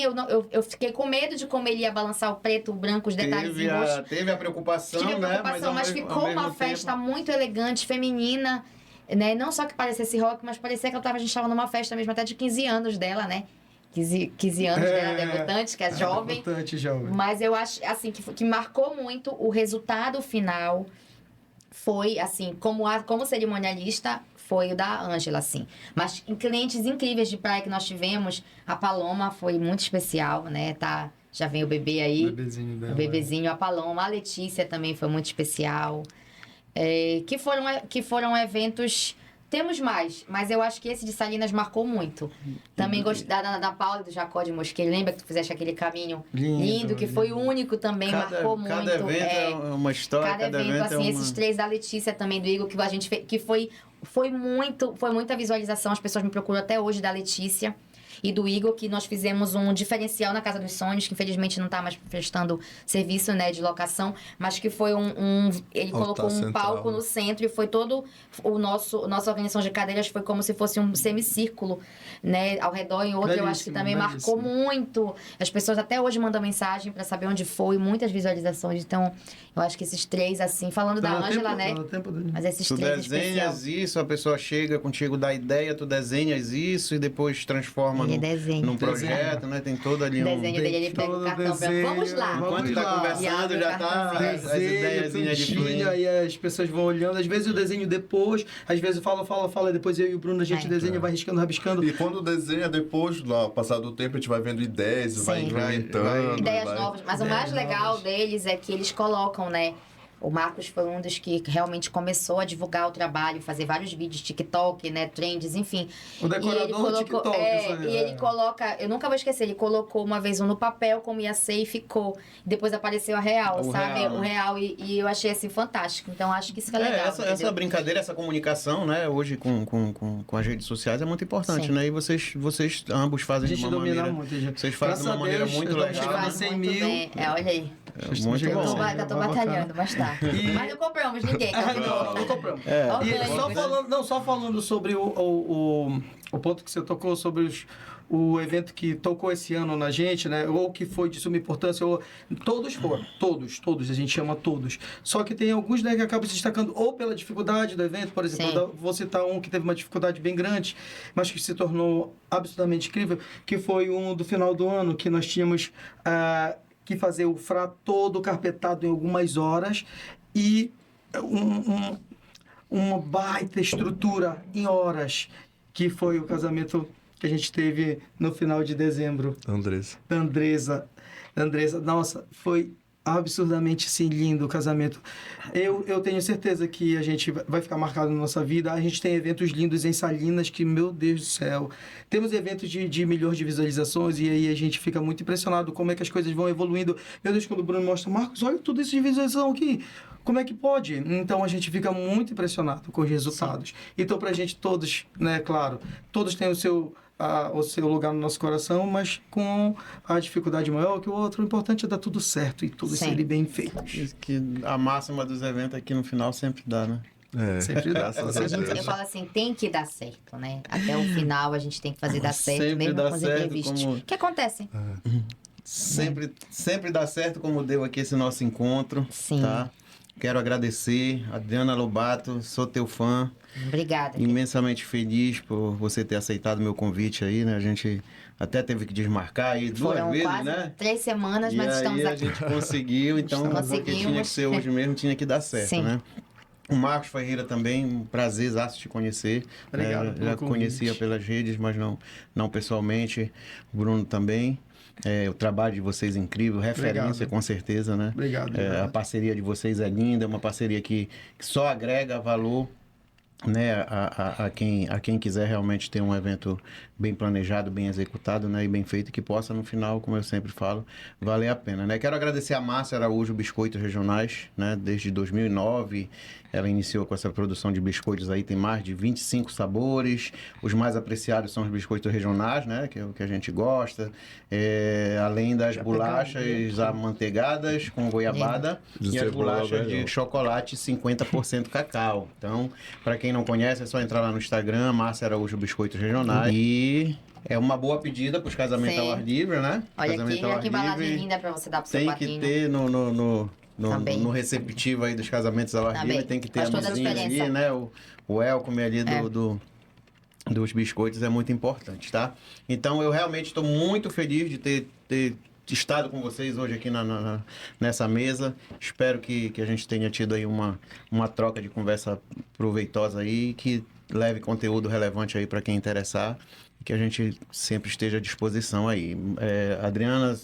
Speaker 2: eu fiquei com medo de como ele ia balançar o preto, o branco, os detalhes em roxo.
Speaker 1: Teve a preocupação,
Speaker 2: Tive a preocupação,
Speaker 1: né?
Speaker 2: mas ficou uma festa muito elegante, feminina, né? Não só que parecesse rock, mas parecia que a gente estava numa festa mesmo, até de 15 anos dela, né? 15 anos dela, debutante, que é jovem.
Speaker 3: Debutante, jovem.
Speaker 2: Mas eu acho, assim, que marcou muito o resultado final. Foi, assim, como cerimonialista, foi o da Ângela, assim. Mas em clientes incríveis de praia que nós tivemos, a Paloma foi muito especial, né? Tá, já vem o bebê aí.
Speaker 3: O bebezinho dela.
Speaker 2: O bebezinho, a Paloma, a Letícia também foi muito especial. Que foram eventos... Temos mais, mas eu acho que esse de Salinas marcou muito. Também gostei da Paula e do Jacó de Mosqueiro. Lembra que tu fizeste aquele caminho lindo que foi o único também, marcou muito.
Speaker 1: Cada evento é uma história,
Speaker 2: Cada evento, assim,
Speaker 1: é uma...
Speaker 2: esses 3 da Letícia também, do Igor, que a gente fez, que foi muita visualização. As pessoas me procuram até hoje da Letícia e do Igor, que nós fizemos um diferencial na Casa dos Sonhos, que infelizmente não está mais prestando serviço, né, de locação, mas que foi ele colocou um
Speaker 4: central,
Speaker 2: palco
Speaker 4: né?
Speaker 2: no centro e foi todo nossa organização de cadeiras foi como se fosse um semicírculo, né, ao redor. Em outro, eu acho que
Speaker 3: Belíssimo,
Speaker 2: também marcou
Speaker 3: belíssimo.
Speaker 2: muito. As pessoas até hoje mandam mensagem para saber onde foi, muitas visualizações. Então, eu acho que esses 3, assim, falando da Ângela, né, mas esses
Speaker 1: Tu
Speaker 2: 3 especial.
Speaker 1: desenhas isso, a pessoa chega contigo, dá ideia, tu desenhas isso e depois transforma
Speaker 2: Ele desenha.
Speaker 1: num projeto, né? Tem todo ali
Speaker 2: O
Speaker 1: um...
Speaker 2: desenho dele, ele pega o cartão branco. Vamos lá.
Speaker 1: Enquanto tá conversando,
Speaker 2: E
Speaker 1: já
Speaker 2: abre o
Speaker 1: tá
Speaker 2: cartãozinho.
Speaker 1: as ideiazinhas de fluindo.
Speaker 3: Aí as pessoas vão olhando, às vezes eu desenho depois, às vezes eu falo, depois eu e o Bruno a gente desenha, vai riscando, rabiscando.
Speaker 4: E quando desenha, depois, lá, passar do tempo, a gente vai vendo ideias, vai
Speaker 2: Sim.
Speaker 4: implementando.
Speaker 2: Ideias
Speaker 4: vai...
Speaker 2: novas. Mas o mais legal deles é que eles colocam, né? O Marcos foi um dos que realmente começou a divulgar o trabalho, fazer vários vídeos, TikTok, né? Trends, enfim.
Speaker 3: O decorador do TikTok.
Speaker 2: E ele coloca... Eu nunca vou esquecer, ele colocou uma vez um no papel, como ia ser, e ficou. Depois apareceu a real,
Speaker 1: O
Speaker 2: sabe?
Speaker 1: real,
Speaker 2: O
Speaker 1: né?
Speaker 2: real. E eu achei, assim, fantástico. Então, acho que isso que é legal.
Speaker 1: Essa brincadeira, essa comunicação, né? Hoje com as redes sociais é muito importante,
Speaker 2: Sim.
Speaker 1: né? E vocês ambos
Speaker 3: A
Speaker 1: fazem de
Speaker 3: gente
Speaker 1: uma
Speaker 3: domina
Speaker 1: maneira...
Speaker 3: muito, gente.
Speaker 1: Vocês fazem de uma maneira muito
Speaker 3: eu tô
Speaker 1: legal.
Speaker 3: chegando a
Speaker 2: Faz
Speaker 3: 100
Speaker 2: muito
Speaker 3: mil.
Speaker 2: bem. Olha aí.
Speaker 1: Muito
Speaker 3: Chegando
Speaker 1: bom.
Speaker 3: a 100 mil.
Speaker 2: Eu tô
Speaker 3: Bacana.
Speaker 2: batalhando, mas tá.
Speaker 3: E-
Speaker 2: Mas não compramos ninguém.
Speaker 3: Não compramos.
Speaker 2: Orgânicos.
Speaker 3: Só falando sobre o ponto que você tocou, sobre o evento que tocou esse ano na gente, né? Ou que foi de suma importância, todos foram. Todos, a gente chama todos. Só que tem alguns, né, que acabam se destacando ou pela dificuldade do evento, por exemplo,
Speaker 2: Sim.
Speaker 3: vou citar um que teve uma dificuldade bem grande, mas que se tornou absolutamente incrível, que foi um do final do ano, que nós tínhamos que fazer o frá todo carpetado em algumas horas e uma baita estrutura em horas, que foi o casamento que a gente teve no final de dezembro.
Speaker 4: Andressa.
Speaker 3: Da Andressa, nossa, foi absurdamente assim, lindo o casamento. Eu tenho certeza que a gente vai ficar marcado na nossa vida. A gente tem eventos lindos em Salinas que, meu Deus do céu, temos eventos de milhões de visualizações e aí a gente fica muito impressionado como é que as coisas vão evoluindo. Meu Deus, quando o Bruno mostra, Marcos, olha tudo isso de visualização aqui. Como é que pode? Então a gente fica muito impressionado com os resultados. Sim. Então, pra gente todos, né, claro, todos têm o seu lugar no nosso coração, mas com a dificuldade maior que o outro. O importante é dar tudo certo e tudo ser bem feito.
Speaker 1: Que a máxima dos eventos aqui no final sempre dá, né?
Speaker 3: Sempre dá.
Speaker 2: Eu falo assim, tem que dar certo, né? Até o final a gente tem que fazer dar certo,
Speaker 1: Sempre
Speaker 2: mesmo
Speaker 1: dá
Speaker 2: com os
Speaker 1: certo,
Speaker 2: imprevistos.
Speaker 1: como-
Speaker 2: Que acontecem.
Speaker 1: Sempre dá certo, como deu aqui esse nosso encontro.
Speaker 2: Sim.
Speaker 1: Tá? Quero agradecer, Adriana Lobato, sou teu fã.
Speaker 2: Obrigada.
Speaker 1: Imensamente feliz por você ter aceitado meu convite aí, né? A gente até teve que desmarcar aí
Speaker 2: Foram
Speaker 1: duas vezes,
Speaker 2: quase
Speaker 1: né?
Speaker 2: 3 semanas,
Speaker 1: E
Speaker 2: mas
Speaker 1: aí
Speaker 2: estamos
Speaker 1: a
Speaker 2: aqui.
Speaker 1: gente conseguiu, então porque tinha que ser hoje mesmo, tinha que dar certo,
Speaker 2: Sim.
Speaker 1: né? O Marcos Ferreira também, um prazerzaço te conhecer.
Speaker 3: Obrigado
Speaker 1: né?
Speaker 3: pelo
Speaker 1: Já
Speaker 3: convite.
Speaker 1: conhecia pelas redes, mas não pessoalmente. O Bruno também. O trabalho de vocês é incrível, referência
Speaker 3: Obrigado.
Speaker 1: com certeza, né?
Speaker 3: Obrigado.
Speaker 1: A parceria de vocês é linda, é uma parceria que só agrega valor, né, a quem quiser realmente ter um evento bem planejado, bem executado, né, e bem feito, que possa no final, como eu sempre falo, valer a pena, né? Quero agradecer a Márcia Araújo Biscoitos Regionais, né, desde 2009 ela iniciou com essa produção de biscoitos aí, tem mais de 25 sabores, os mais apreciados são os biscoitos regionais, né, que é o que a gente gosta, além das bolachas amanteigadas com goiabada
Speaker 4: De
Speaker 1: e as
Speaker 4: cebola,
Speaker 1: bolachas de
Speaker 4: velho.
Speaker 1: chocolate 50% cacau. Então, para quem não conhece, é só entrar lá no Instagram, Márcia Araújo Biscoitos Regionais. E é uma boa pedida para os casamentos
Speaker 2: Sim.
Speaker 1: ao ar livre, né?
Speaker 2: Olha
Speaker 1: Casamento
Speaker 2: aqui,
Speaker 1: ao
Speaker 2: olha
Speaker 1: ar
Speaker 2: que embalagem
Speaker 1: livre
Speaker 2: linda pra você dar pro seu
Speaker 1: tem que
Speaker 2: padrinho.
Speaker 1: ter
Speaker 2: Também.
Speaker 1: no receptivo aí dos casamentos ao ar
Speaker 2: Também.
Speaker 1: livre, tem que ter
Speaker 2: Faz
Speaker 1: a
Speaker 2: toda a
Speaker 1: mesinha ali,
Speaker 2: diferença.
Speaker 1: né? O welcome ali dos biscoitos é muito importante, tá? Então, eu realmente estou muito feliz de ter estado com vocês hoje aqui nessa mesa. Espero que a gente tenha tido aí uma troca de conversa proveitosa aí, que leve conteúdo relevante aí para quem interessar e que a gente sempre esteja à disposição aí. Adriana,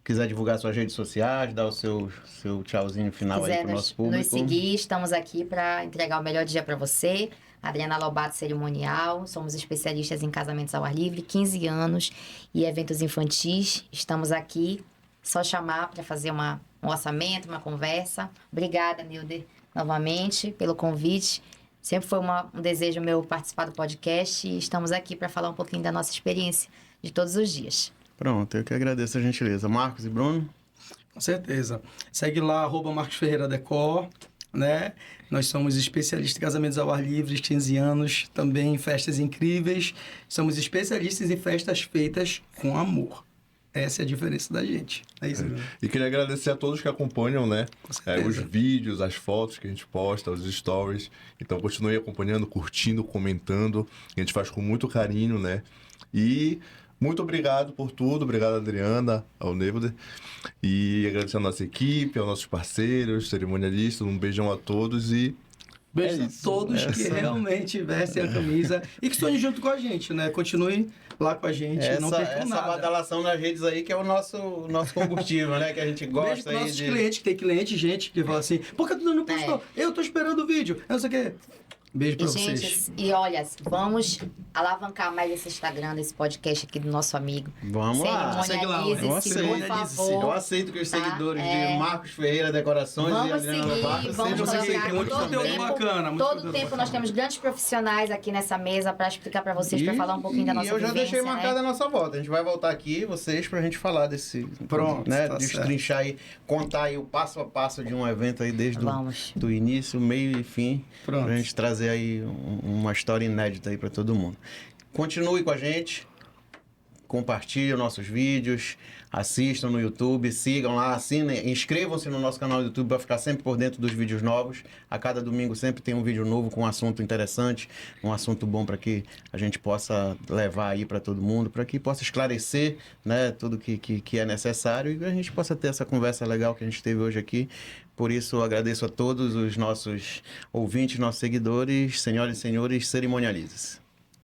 Speaker 1: quiser divulgar suas redes sociais, dar o seu tchauzinho final aí
Speaker 2: Quiser
Speaker 1: para o nosso público.
Speaker 2: nos seguir, estamos aqui para entregar o melhor dia para você. Adriana Lobato Cerimonial, somos especialistas em casamentos ao ar livre, 15 anos e eventos infantis. Estamos aqui, só chamar para fazer um orçamento, uma conversa. Obrigada, Nilder, novamente pelo convite. Sempre foi um desejo meu participar do podcast e estamos aqui para falar um pouquinho da nossa experiência de todos os dias.
Speaker 1: Pronto, eu que agradeço a gentileza. Marcos e Bruno?
Speaker 3: Com certeza. Segue lá, @Marcos Ferreira Decor, né? Nós somos especialistas em casamentos ao ar livre, 15 anos, também em festas incríveis. Somos especialistas em festas feitas com amor. Essa é a diferença da gente. É isso, Bruno.
Speaker 4: E queria agradecer a todos que acompanham, né?
Speaker 3: Com certeza.
Speaker 4: Os vídeos, as fotos que a gente posta, os stories. Então, continue acompanhando, curtindo, comentando. A gente faz com muito carinho, né? E Muito obrigado por tudo, obrigado Adriana, ao Neuder, e agradecer a nossa equipe, aos nossos parceiros, cerimonialistas, um beijão a todos e
Speaker 3: Beijo
Speaker 4: é
Speaker 3: a
Speaker 4: isso.
Speaker 3: todos que realmente vestem a camisa e que estão junto com a gente, né? Continue lá com a gente, não percam
Speaker 1: Essa
Speaker 3: nada.
Speaker 1: badalação nas redes aí que é o nosso combustível, né? Que a gente
Speaker 3: Beijo
Speaker 1: gosta
Speaker 3: para
Speaker 1: aí
Speaker 3: nossos
Speaker 1: de...
Speaker 3: clientes, que tem cliente, gente, que fala assim, por que tu não postou? Eu tô esperando o vídeo, eu não sei o quê. Beijo pra
Speaker 2: E,
Speaker 3: vocês.
Speaker 2: gente, e olha, vamos alavancar mais esse Instagram, desse podcast aqui do nosso amigo.
Speaker 1: Vamos lá.
Speaker 3: Segue lá,
Speaker 2: Cerimonialize-se,
Speaker 1: eu
Speaker 2: por
Speaker 3: aceito.
Speaker 1: Eu
Speaker 2: favor.
Speaker 1: aceito que os
Speaker 2: Tá,
Speaker 1: seguidores
Speaker 2: é.
Speaker 1: de Marcos Ferreira Decorações e
Speaker 2: Vamos
Speaker 1: Adriana
Speaker 2: seguir,
Speaker 1: Lobato
Speaker 2: vamos
Speaker 1: sejam
Speaker 3: colocar
Speaker 1: seguidores
Speaker 3: muito
Speaker 2: todo
Speaker 3: conteúdo
Speaker 1: também.
Speaker 3: bacana, muito
Speaker 2: Todo
Speaker 3: conteúdo
Speaker 2: tempo
Speaker 3: bacana.
Speaker 2: nós temos grandes profissionais aqui nessa mesa para explicar para vocês, para falar um pouquinho da nossa
Speaker 1: eu já
Speaker 2: vivência,
Speaker 1: deixei marcada
Speaker 2: né?
Speaker 1: a nossa volta. A gente vai voltar aqui, vocês, pra gente falar desse...
Speaker 3: Pronto,
Speaker 1: né?
Speaker 3: tá
Speaker 1: Destrinchar aí, contar aí o passo a passo de um evento aí desde
Speaker 2: Vamos.
Speaker 1: do início, meio e fim.
Speaker 3: Pronto.
Speaker 1: Pra gente trazer aí uma história inédita aí pra todo mundo. Continue com a gente. Compartilhem nossos vídeos, assistam no YouTube, sigam lá, assinem, inscrevam-se no nosso canal do YouTube para ficar sempre por dentro dos vídeos novos. A cada domingo sempre tem um vídeo novo com um assunto interessante, um assunto bom para que a gente possa levar aí para todo mundo, para que possa esclarecer, né, tudo que é necessário e a gente possa ter essa conversa legal que a gente teve hoje aqui. Por isso, eu agradeço a todos os nossos ouvintes, nossos seguidores, senhoras e senhores, cerimonializem-se.